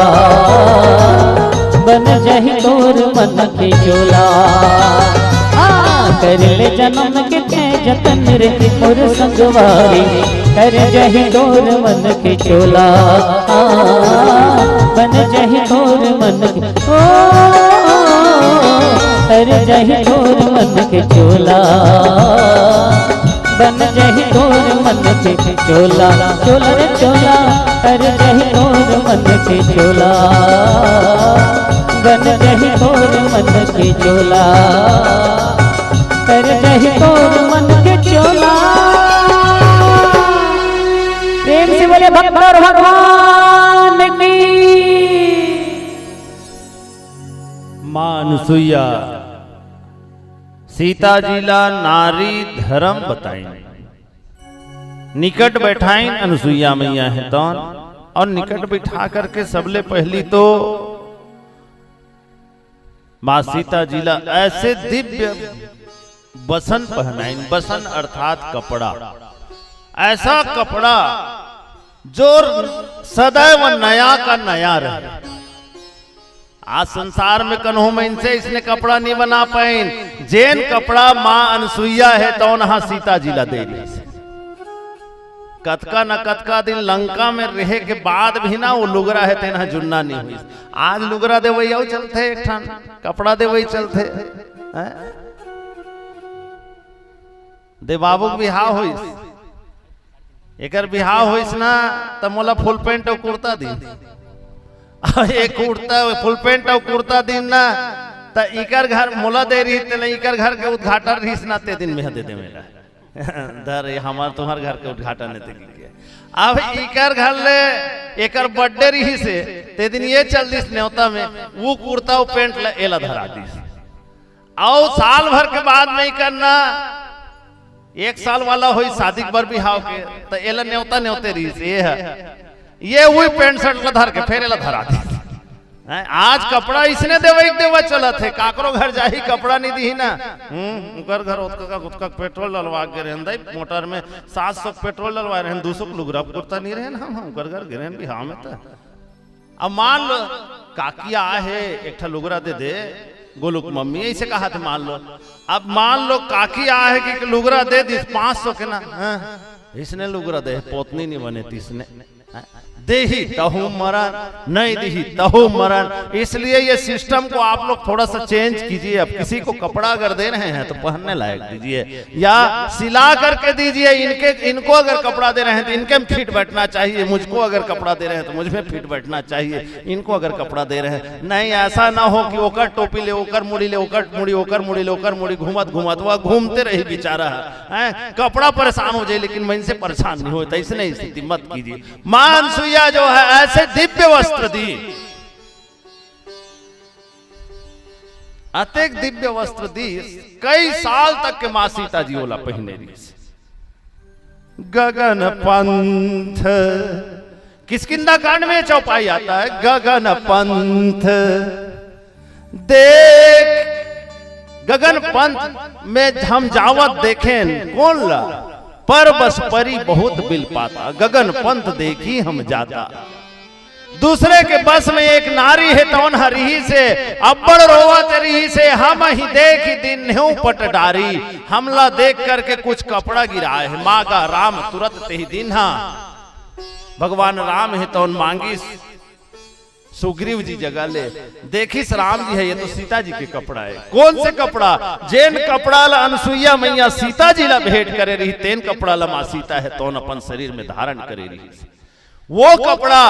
बन जाहि तोर मन के चोला। कर ले जन्म के जतन रे मोर संगवारी कर जही तोर मन के चोला बन जही तोर मन के ओ कर जही तोर मन के चोला बन जही तोर मन के चोला चोला रे चोला कर जही तोर मन के चोला बन जही तोर मन के चोला कर जही तोर मन के चोला। प्रेम से बोले भक्त और भगवान की। मां अनुसुईया सीता जीला नारी धर्म बताई निकट बैठाइन अनुसुईया मैया है तौन और निकट बिठा करके सबले पहली तो मां सीता जीला ऐसे दिव्य बसन पहनाइन। बसन अर्थात कपड़ा, ऐसा कपड़ा जो सदैव नया का नया रहे। आज संसार में कन्हों में इनसे इसने कपड़ा नहीं बना पाइन जैन कपड़ा मां अनुसुईया है तो नहा सीता जीला दे कतका न कतका दिन लंका में रहे के बाद भी ना वो लुगरा है तेना जुन्ना नहीं हुई। आज लुगरा दे वही चलते एक ठान कपड़ा दे वही चलते दे बाबू बिहाव होइस एकर बिहाव होइस ना त मोला फुल पैंट और कुर्ता दी एक कुर्ता फुल पैंट और कुर्ता दिन ना त इकर घर मोला दे रही ते इकर घर के उद्घाटन रहीस ना ते दिन में दे दे मेरा दर हमार तुम्हार घर के उद्घाटन ने किया। अब इकर घर ले एकर बर्थडे रही से ते दिन ये चल दिस न्योता में वो कुर्ता और पैंट एला धरा दिस आओ साल भर के बाद नहीं करना एक साल वाला हुई शादी पर बिहाव के तो एला न्योता न्योते रही से ये वही पैंट शर्ट ला धर के फिर एला धरा दी। आज कपड़ा इसने देवा चला थे काकरो घर जाही कपड़ा नहीं दी ना उकर घर उतका पेट्रोल डलवा के रहन मोटर में 700 पेट्रोल डलवा रहे 200 लुगरा कुर्ता नहीं रहे हम उकर घर गिरे बिहाव में तो अब मान लो काकिया है एक लुगरा दे गोलुक मम्मी ऐसे कहा थे मान लो अब मान लो काकी आए कि लुगरा दे दी 500 के ना इसने लुगरा दे पोतनी नहीं बने थी इसने देही तहु मरण नहीं देही तहु मरण। इसलिए ये सिस्टम को आप लोग थोड़ा सा चेंज कीजिए। अब किसी को कपड़ा अगर दे रहे हैं तो पहनने लायक दीजिए या सिला करके दीजिए। इनको अगर कपड़ा दे रहे हैं तो इनके में फिट बैठना चाहिए। मुझको अगर कपड़ा दे रहे हैं तो मुझ में फिट बैठना चाहिए। इनको अगर कपड़ा दे रहे हैं नहीं ऐसा ना हो कि ओकर टोपी ले ओकर मुड़ी ले ओकर मुड़ी ओकर मुड़ी ले ओकर मुड़ी घूमत घूमत वह घूमते रही बेचारा है कपड़ा परेशान हो जाए लेकिन मैं इनसे परेशान नहीं होता। इसने स्थिति मत कीजिए। मां अनुसुईया जो है ऐसे दिव्य वस्त्र दी अतिक दिव्य वस्त्र दी कई साल तक के मां सीता जी ओला पहने रही। गगन पंथ किसकिंदा कांड में चौपाई आता है गगन पंथ देख गगन पंथ में हम जावत देखें कौन ला, पर बस परी बहुत बिल पाता, गगन पंथ देखी हम जाता। दूसरे के बस में एक नारी है तौन हरी से, अब्बड़ रोवा तेरी से, हम ही देख दिन न्यू पट डारी, हमला देख करके कुछ कपड़ा गिराए है, मांगा राम तुरंत ते ही दिन। भगवान राम है तौन मांगी सुग्रीव जी जगह ले, देखिस राम जी है ये तो सीता जी के कपड़ा है। कौन से कपड़ा? जेन कपड़ा ला अनसुईया मैया सीता जी ला भेंट करे रही, तेन कपड़ा ला मां सीता है तौन अपन शरीर में धारण करे रही। वो कपड़ा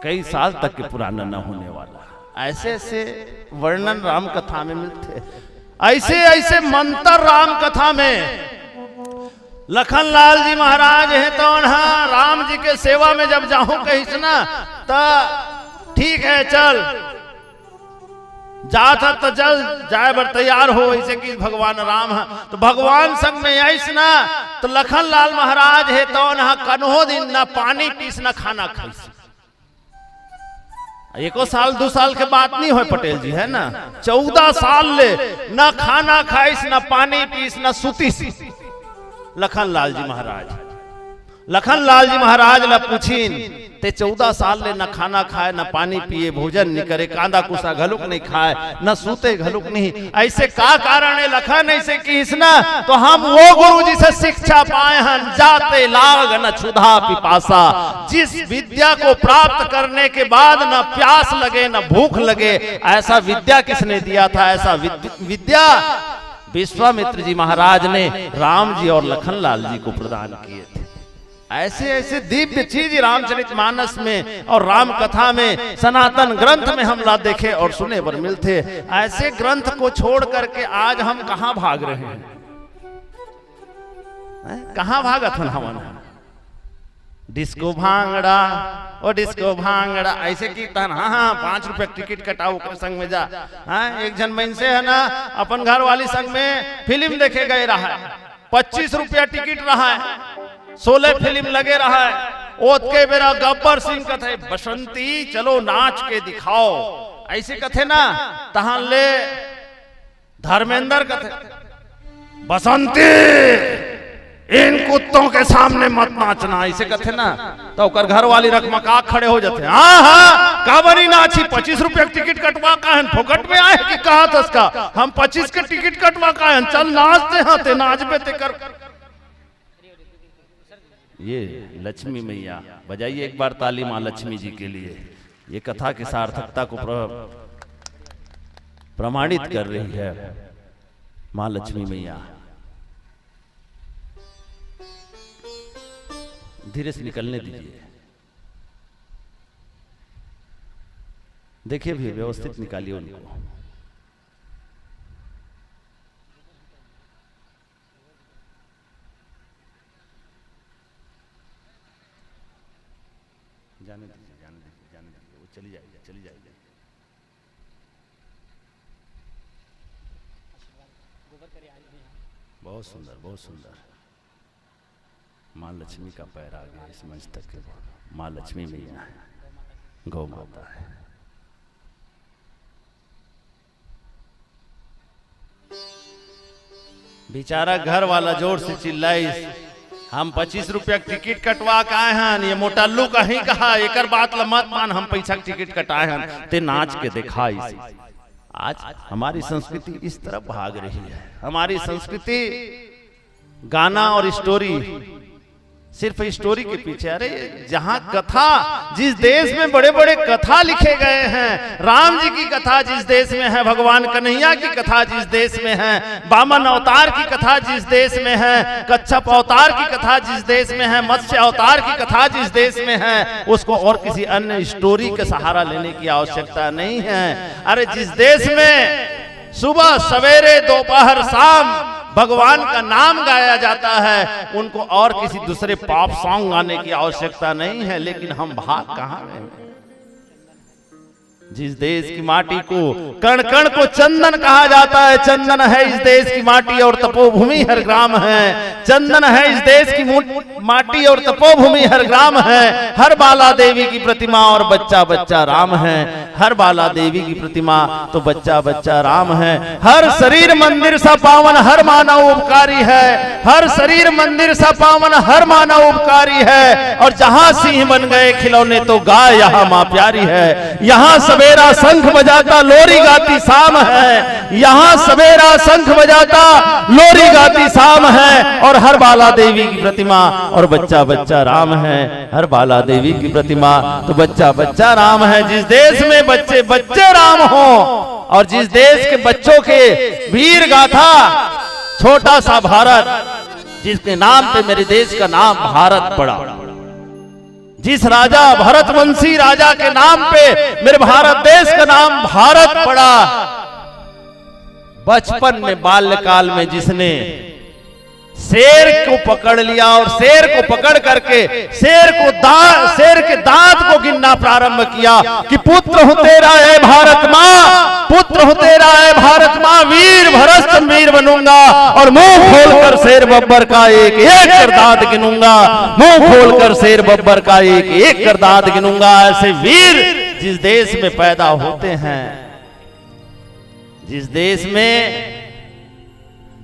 कई साल तक के पुराना न होने वाला। ऐसे ऐसे वर्णन राम कथा में मिलते, ऐसे ऐसे मंत्र राम कथा में। लखन लाल जी महाराज है तो राम जी के सेवा में जब जाऊं कहीं ना तो ठीक है चल जा था तो जल जाए बर तैयार हो, ऐसे कि भगवान राम है तो भगवान संग में ऐसा ना तो लखन लाल महाराज है तो कन्हो दिन ना पानी पीस ना खाना खाइस। एको साल 2 साल के बात नहीं हो पटेल जी है ना, 14 साल ले ना खाना खाइस ना पानी पीस ना सुतीस। लखन लाल जी महाराज ला पूछीन ते 14 साल ले न खाना खाए न पानी पिए, भोजन नहीं करे, कांदा कुसा घलुक नहीं खाए, न सूते घलुक नहीं, ऐसे का कारण है लखन? ऐसे किस ना तो हम वो गुरु जी से शिक्षा पाए हैं, जाते लाग न क्षुधा पिपासा, जिस विद्या को प्राप्त करने के बाद न प्यास लगे न भूख लगे, ऐसा विद्या किसने दिया था? ऐसा विद्या विश्वामित्र जी महाराज ने राम जी और लखनलाल जी को प्रदान किए थे। ऐसे ऐसे दिव्य चीज रामचरितमानस में और राम कथा में, सनातन ग्रंथ में हम ला देखे और सुने पर मिलते। ऐसे ग्रंथ को छोड़ करके आज हम कहां भाग रहे हैं? कहां भागत हवन? डिस्को भांगड़ा और डिस्को भांगड़ा ऐसे की तन। हाँ 5 रुपए टिकट कटाओ कर संग में जा। हाँ एक जन मन से है ना अपन घर वाली संग में फिल्म देखे गए रहा है, 25 रुपया टिकट रहा है, 16 फिल्म लगे रहा है। ओत के बेरा गब्बर सिंह कथे बसंती चलो नाच के दिखाओ, ऐसे कथे ना तहां ले धर्मेंद्र कथे बसंती इन कुत्तों के सामने मत नाचना, ऐसे कथे ना तो कर घर वाली रकमका खड़े हो जाते। हाँ हाँ काबरी नाची, 25 रुपया टिकट कटवा का है, फोकट में आए कि कहा था उसका हम 25 के टिकट कटवा का है, चल नाचते हैं ते नाचबे ते कर। ये लक्ष्मी मैया बजाइए एक बार ताली मां लक्ष्मी जी के लिए। ये कथा की सार्थकता को प्रमाणित कर रही है मां लक्ष्मी मैया। धीरे से निकलने दीजिए, देखिए भी व्यवस्थित निकालिए उनको। जाने दीजिए, जाने दीजिए, जाने दीजिए, वो चली जाएगी, चली जाएगी। बहुत सुंदर, बहुत सुंदर। माँ लक्ष्मी का पैर आ गया इस मंच तक के। माँ लक्ष्मी मैया है, गौ माता है। बेचारा घर वाला जोर से चिल्लाई, हम 25 रुपया टिकट कटवा के आए हैं, ये मोटल्लू कहीं कहा एकर बात ल मत मान, हम पैसा टिकट कटाए हैं ते नाच के दिखाई। आज हमारी संस्कृति इस तरफ भाग रही है। हमारी संस्कृति गाना और स्टोरी, सिर्फ स्टोरी के पीछे। अरे जहां कथा, जिस देश में बड़े बड़े कथा लिखे गए हैं, राम जी की कथा जिस देश में है, भगवान कन्हैया की कथा जिस देश में है, वामन अवतार की कथा जिस देश में है, कच्छप अवतार की कथा जिस देश में है, मत्स्य अवतार की कथा जिस देश में है, उसको और किसी अन्य स्टोरी का सहारा लेने की आवश्यकता नहीं है। अरे जिस देश में सुबह सवेरे दोपहर शाम भगवान का नाम गाया जाता है, उनको और किसी दूसरे पॉप सॉन्ग गाने की आवश्यकता नहीं है। लेकिन हम भाग कहां रहे हैं? जिस देश की माटी को कण कण को चंदन कहा जाता है, चंदन है इस देश की माटी और तपोभूमि हर ग्राम है। चंदन है इस देश की माटी और तपोभूमि हर ग्राम है, हर बाला देवी की प्रतिमा और बच्चा बच्चा राम है, हर बाला देवी की प्रतिमा तो बच्चा बच्चा राम है। हर शरीर मंदिर सा पावन हर मानव उपकारी है, हर शरीर मंदिर सा पावन हर मानव उपकारी है। और जहां सिंह बन गए खिलौने तो गाय यहाँ मां प्यारी है। यहाँ सवेरा शंख बजाता लोरी गाती शाम है, यहाँ सवेरा शंख बजाता लोरी गाती शाम है। और हर बाला देवी की प्रतिमा और बच्चा बच्चा राम है, हर बाला देवी की प्रतिमा तो बच्चा बच्चा राम है। जिस देश में बच्चे बच्चे राम हो और जिस देश के बच्चों के वीर गाथा छोटा सा भारत, जिसके नाम पे मेरे देश का नाम भारत पड़ा, जिस राजा भरतवंशी राजा के नाम पे मेरे भारत देश का नाम भारत पड़ा। बचपन में बाल्यकाल में जिसने शेर को पकड़ लिया और शेर को पकड़ करके शेर के दांत को गिनना प्रारंभ किया कि पुत्र हूं तेरा है भारत मां, पुत्र हूं तेरा है भारत मां, वीर भरत वीर बनूंगा और मुंह खोलकर शेर बब्बर का एक एक कर दांत गिनूंगा, मुंह खोलकर शेर बब्बर का एक एक कर दांत गिनूंगा। ऐसे वीर जिस देश में पैदा होते हैं, जिस देश में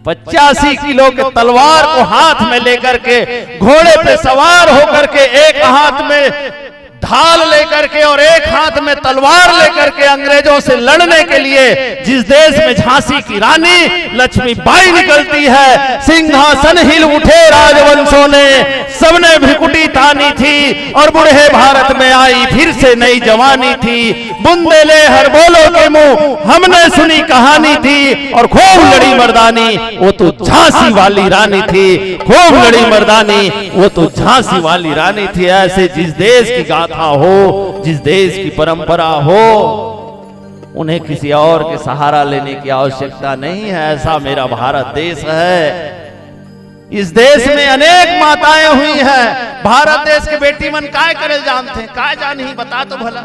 85 किलो के तलवार को हाथ में लेकर के घोड़े पे सवार होकर के एक हाथ में ढाल लेकर के और एक हाथ में तलवार लेकर के अंग्रेजों से लड़ने के लिए जिस देश में झांसी की रानी लक्ष्मीबाई निकलती है, सिंहासन हिल उठे राजवंशों ने, सबने भ्रिकुटी तानी थी और बूढ़े भारत में आई फिर से नई जवानी थी। बुंदेले हर बोलो के मुंह हमने सुनी कहानी थी और खूब लड़ी मर्दानी वो तो झांसी वाली रानी थी, खूब लड़ी मर्दानी वो तो झांसी वाली रानी थी। ऐसे जिस देश की गाथा हो, जिस देश की परंपरा हो, उन्हें किसी और के सहारा लेने की आवश्यकता नहीं है। ऐसा मेरा भारत देश है। इस देश में अनेक माताएं हुई हैं। भारत देश के बेटी मन काय करे जानते हैं, काय जान ही बता तो भला।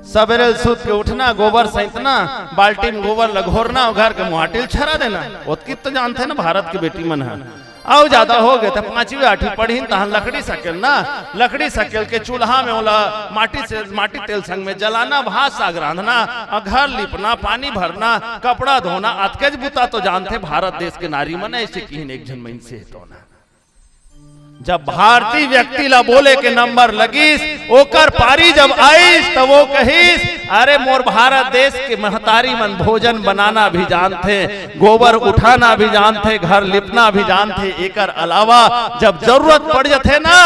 सवेरे सूत के उठना, गोबर सैंतना, बाल्टी में गोबर लगोरना, घर के मुहाटिल छरा देना, ओतकित तो जानते हैं ना भारत की बेटी मन है। और ज्यादा हो गए तो 5वीं 8वीं पढ़ी तहन लकड़ी सकेल ना, लकड़ी सकेल के चूल्हा में ओला माटी तेल संग में जलाना, भात साग रांधना, घर लिपना, पानी भरना, कपड़ा धोना, अतकेज बुता तो जानते भारत देश के नारी मन ऐसे की एक जन मन से तो ना। जब भारतीय व्यक्ति ला बोले के नंबर लगिस, ओकर पारी जब आईस तो वो कहिस अरे मोर भारत देश के महतारी मन भोजन बनाना भी जानते, गोबर उठाना भी जानते, घर लिपना भी जानते। एकर अलावा जब जरूरत पड़ जाते ना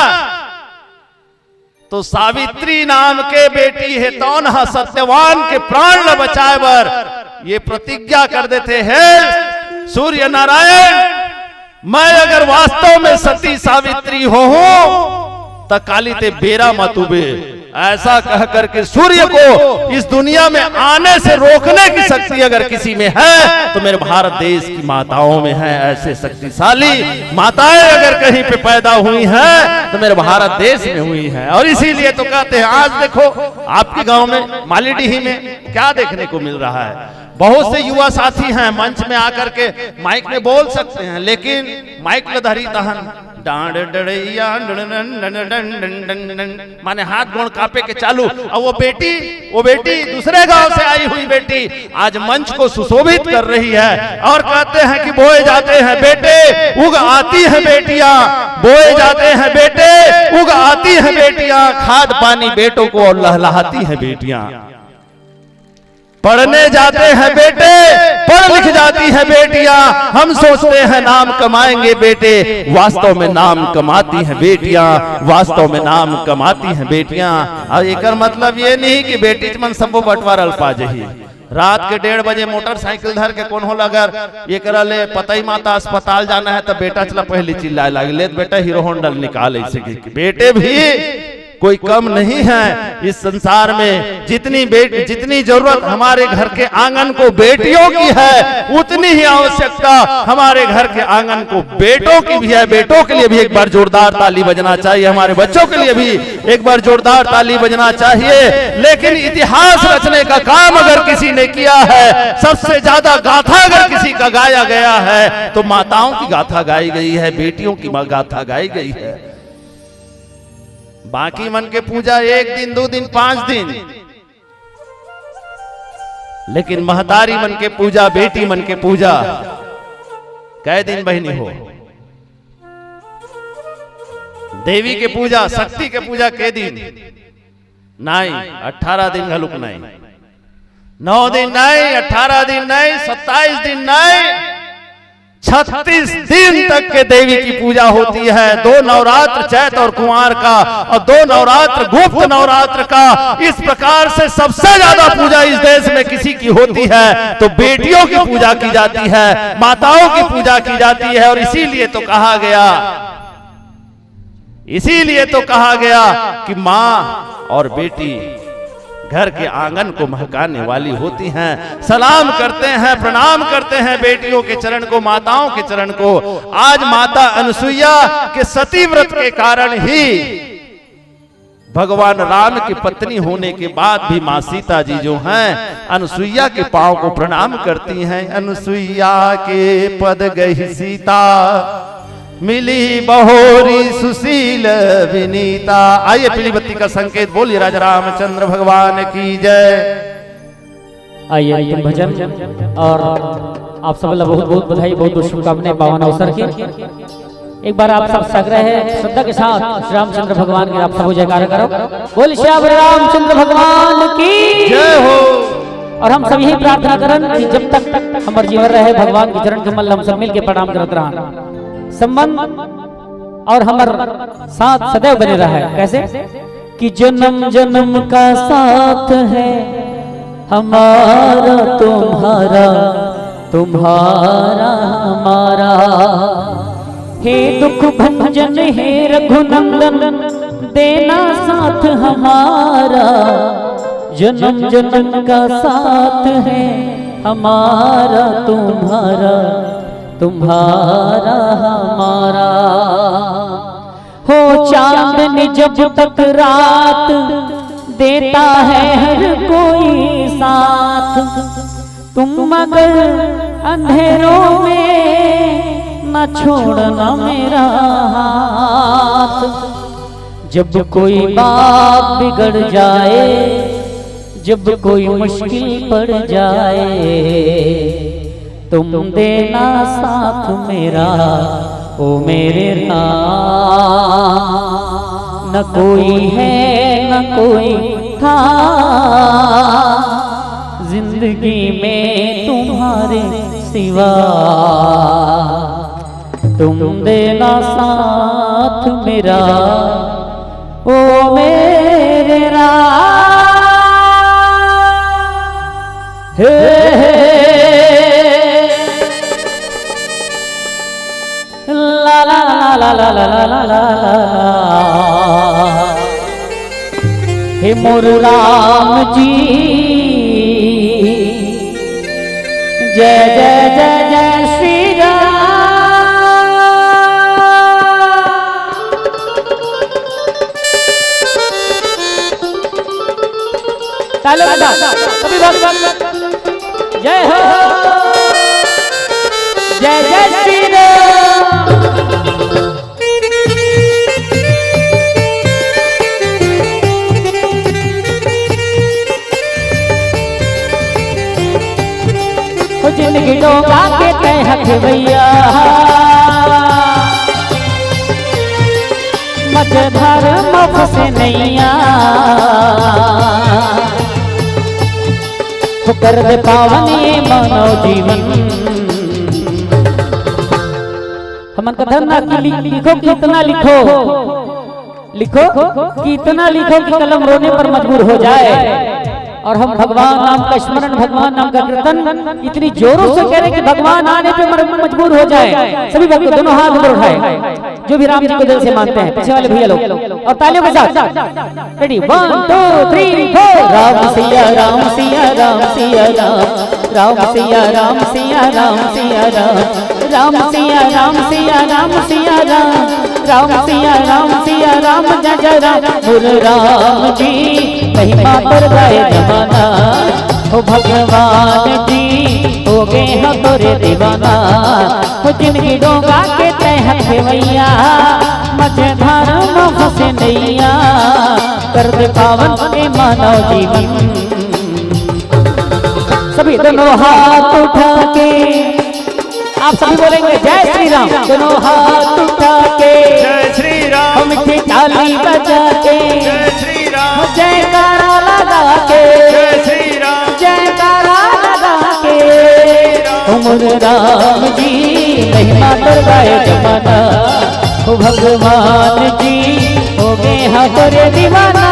तो सावित्री नाम के बेटी है तौन सत्यवान के प्राण ल बचाए बर ये प्रतिज्ञा कर देते हैं सूर्य नारायण, मैं अगर वास्तव में सती सावित्री हो तो काली ते बेरा मतुबे। ऐसा कह करके सूर्य को इस दुनिया में आने से रोकने की शक्ति अगर किसी में है तो मेरे भारत देश की माताओं में है। ऐसे शक्तिशाली माताएं अगर कहीं पे पैदा हुई हैं तो मेरे भारत देश में हुई हैं। और इसीलिए तो कहते हैं, आज देखो आपके गांव में मालीडीही में क्या देखने को मिल रहा है। बहुत से युवा साथी हैं मंच में आकर के माइक में बोल सकते हैं, लेकिन माइक लधरी तहन डांड डड़ैया माने हाथ गोड़ कांपे के चालू। और वो बेटी दूसरे गांव से आई हुई बेटी आज मंच को सुशोभित कर रही है और कहते हैं कि बोए जाते हैं बेटे उग आती है बेटियां, बोए जाते हैं बेटे उग आती है बेटियां, खाद पानी बेटों को और लहलहाती है बेटियां। पढ़ने जाते हैं बेटे पढ़ लिख जाती है बेटियां, हम सोचते हैं नाम कमाएंगे बेटे, वास्तव में नाम कमाती हैं बेटियां, वास्तव में नाम कमाती हैं बेटियां। और एक मतलब ये नहीं कि बेटी मन सबो बंटवारल पा जही। रात के 1:30 बजे मोटरसाइकिल धर के कौन हो अगर ये करा ले पतई माता अस्पताल जाना है तो बेटा चला पहले चिल्लाए लगे ले बेटा हीरो होंडा निकाल ऐसे बेटे भी कोई कम नहीं है। इस संसार में जितनी जरूरत हमारे घर के आंगन को बेटियों की है, उतनी ही आवश्यकता हमारे घर के आंगन को बेटों की भी है। बेटों के लिए भी एक बार जोरदार ताली बजना चाहिए, हमारे बच्चों के लिए भी एक बार जोरदार ताली बजना चाहिए। लेकिन इतिहास रचने का काम अगर किसी ने किया है, सबसे ज्यादा गाथा अगर किसी का गाया गया है, तो माताओं की गाथा गाई गई है, बेटियों की गाथा गाई गई है। बाकी मन के पूजा 1 दिन 2 दिन 5 दिन, लेकिन महतारी मन के पूजा, बेटी मन के पूजा कै दिन बहनी हो। देवी के पूजा, शक्ति के पूजा कै दिन नहीं, 18 दिन घलुक नहीं, 9 दिन नहीं, 18 दिन नहीं, 27 दिन नहीं, 36 दिन तक के देवी की पूजा होती है। 2 नवरात्र चैत और कुंवार का, और 2 नवरात्र गुप्त नवरात्र का। इस प्रकार से सबसे ज्यादा पूजा इस देश में किसी की होती है तो बेटियों की पूजा की जाती है, माताओं की पूजा की जाती है। और इसीलिए तो कहा गया कि माँ और बेटी घर के आंगन को महकाने वाली होती हैं। सलाम करते हैं, प्रणाम करते हैं बेटियों के चरण को, माताओं के चरण को। आज माता अनसुईया के सती व्रत के कारण ही भगवान राम की पत्नी होने के बाद भी माँ सीता जी जो हैं अनसुईया के पांव को प्रणाम करती हैं। अनसुईया के पद गई सीता, मिली बहोरी सुशील विनीता। आइए पीली बत्ती का संकेत बोलिए राजा रामचंद्र भगवान की जय। आइए अंतिम भजन, और आप सब बहुत बहुत बधाई, बहुत बहुत शुभकामनाएं पावन अवसर की। एक बार आप सब सग्रह है श्रद्धा के साथ श्री रामचंद्र भगवान की आप सब जयकार करो। बोल श्याम रामचंद्र भगवान की जय हो। और हम सब यही प्रार्थना करें कि जब तक हमारे जीवन रहे भगवान के चरण कमल हम सब मिल के प्रणाम करते रहना, संबंध और हमार साथ सदैव बने रहा है। कैसे कि जन्म जन्म का साथ है हमारा तुम्हारा, तुम्हारा हमारा। हे दुख भंजन हे रघुनंदन, देना साथ हमारा। जन्म जन्म का साथ है हमारा तुम्हारा, तुम्हारा हमारा। हो चांदनी जब तक रात, देता है हर कोई साथ। तुम मगर अंधेरों में न छोड़ना मेरा हाथ। जब कोई बात बिगड़ जाए, जब कोई मुश्किल पड़ जाए, तुम देना साथ मेरा ओ मेरे राम। न कोई है न कोई था जिंदगी में तुम्हारे सिवा, तुम देना साथ मेरा ओ मेरे राम। ला ला ला ला ला ला ला ला। हे मोर राम जी, जय जय जय जय श्री राम। ताली बजा कभी जय हो, जय जय श्री राम। जिंदगी डोगा के तहत भैया, मत भर मुख से नैया। कर दे पावन ये मानव जीवन। हमन का धरना की लिखो कि इतना लिखो, लिखो कि इतना लिखो कि कलम रोने पर मजबूर हो जाए। और हम भगवान नाम का स्मरण, भगवान नाम का कीर्तन इतनी जोरों से कह रहे कि भगवान आने पे मजबूर हो जाए। सभी भक्त दोनों हाथ ऊपर उठाए। जो भी राम जी को दिल से मानते हैं, पीछे वाले भैया लोग और तालियों के साथ रेडी 1 2 3 4 राम सिया राम सिया राम सिया राम राम सिया राम सिया राम सिया राम राम सिया राम सिया राम सिया राम राम सिया राम सिया राम जय राम बोल राम जी महिमा पर गाए जमाना हो भगवान जी हो गए हम तोरे दीवाना हो जिंदगी डोंगा के तहत भैया मझधार में फंसे नैया कर दे पावन के मानव जीवन। सभी दोनों हाथ उठा के आप सभी बोलेंगे जय श्री राम। दोनों हाथ उठा के जय श्री राम, मिठी ताली बजा के जय श्री राम, जयकारा लगा के जय श्री राम, जयकारा लगा के उमर राम जी महिमा कर गाए जमाना हो भगवान जी हो गए हमारे दीवाना।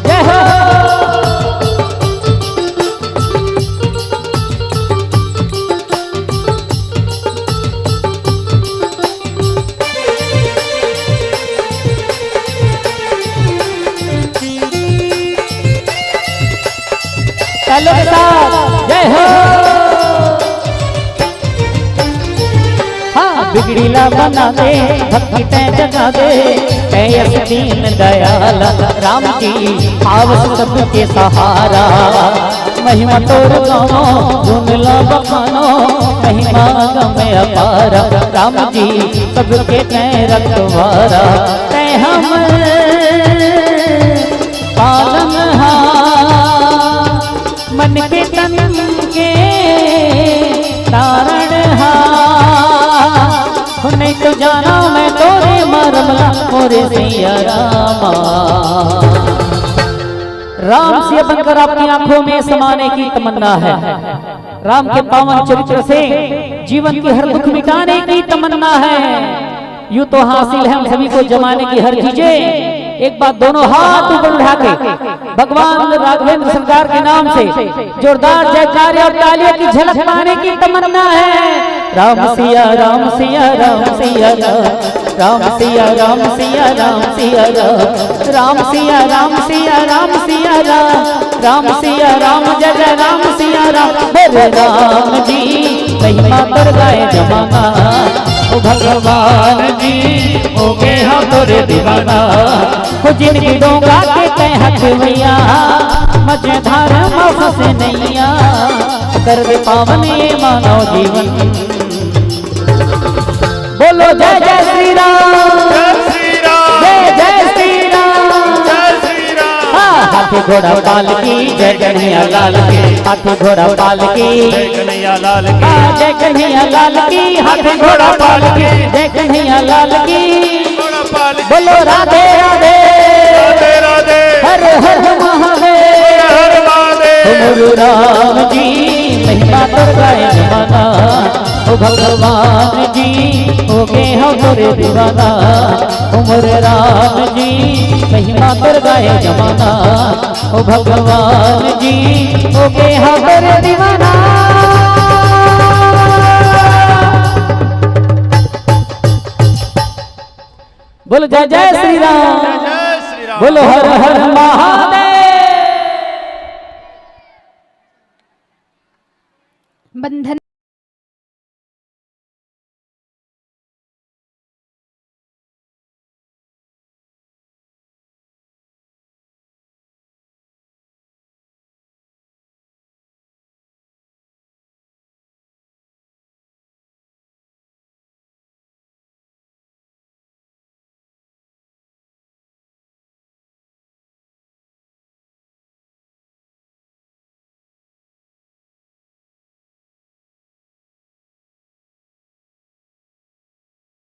जय हो तालियों के साथ जय हो। हाँ बिगड़ीला बना दे भक्ति तय जगा दे कैस दीन दयाल राम जी आवस सबके सहारा महिमा तोर गानो गुनला बखानो महिमा गमे अपारा राम जी सबके तय रखवारा तय हम पालनहार मन के तन के तारण हो नहीं तो जाना मैं तोरे मरमला मोरे सिया रामा। राम से बनकर आपकी आंखों में समाने की तमन्ना है। राम के पावन चरित्र से जीवन की हर दुख मिटाने की तमन्ना है। यूं तो हासिल है हम सभी को जमाने की हर चीजें। एक बात दोनों हाथ ऊपर उठा के भगवान राघवेंद्र सरकार के नाम से जोरदार जयकारे और तालियों की झलक पाने की तमन्ना है। राम सिया राम सिया राम सिया राम सिया राम सिया राम सिया राम सिया राम सिया राम सिया राम सिया राम जय जय राम सिया राम मेरे राम जी महिमा कर गाए जमाना ओ भगवान जी हो गए हम तोरे दीवाना हो जिंदगी डोंगा के तहत भैया मझधार में फंसे नैया कर दे पावन ये मानव जीवन। बोलो जय जय श्री राम, जय जय श्री राम, हाथी घोड़ा पाल की जय कन्हैया लाल की, हाथी घोड़ा पाल की जय कन्हैया लाल की, जय कन्हैया लाल की, हाथी घोड़ा पाल की जय कन्हैया लाल की। बोलो राधे राधे राधे राधे हर हर महादेव हर महादेव। राम जी महिमा कर गाए जमाना ओ भगवान जी हो गए हम तोरे दीवाना। उमर राम जी महिमा कर गाए जमाना ओ भगवान जी हो गए हम तोरे दीवाना। बोलो जय जय श्री राम, बोलो हर हर महादेव। बंधन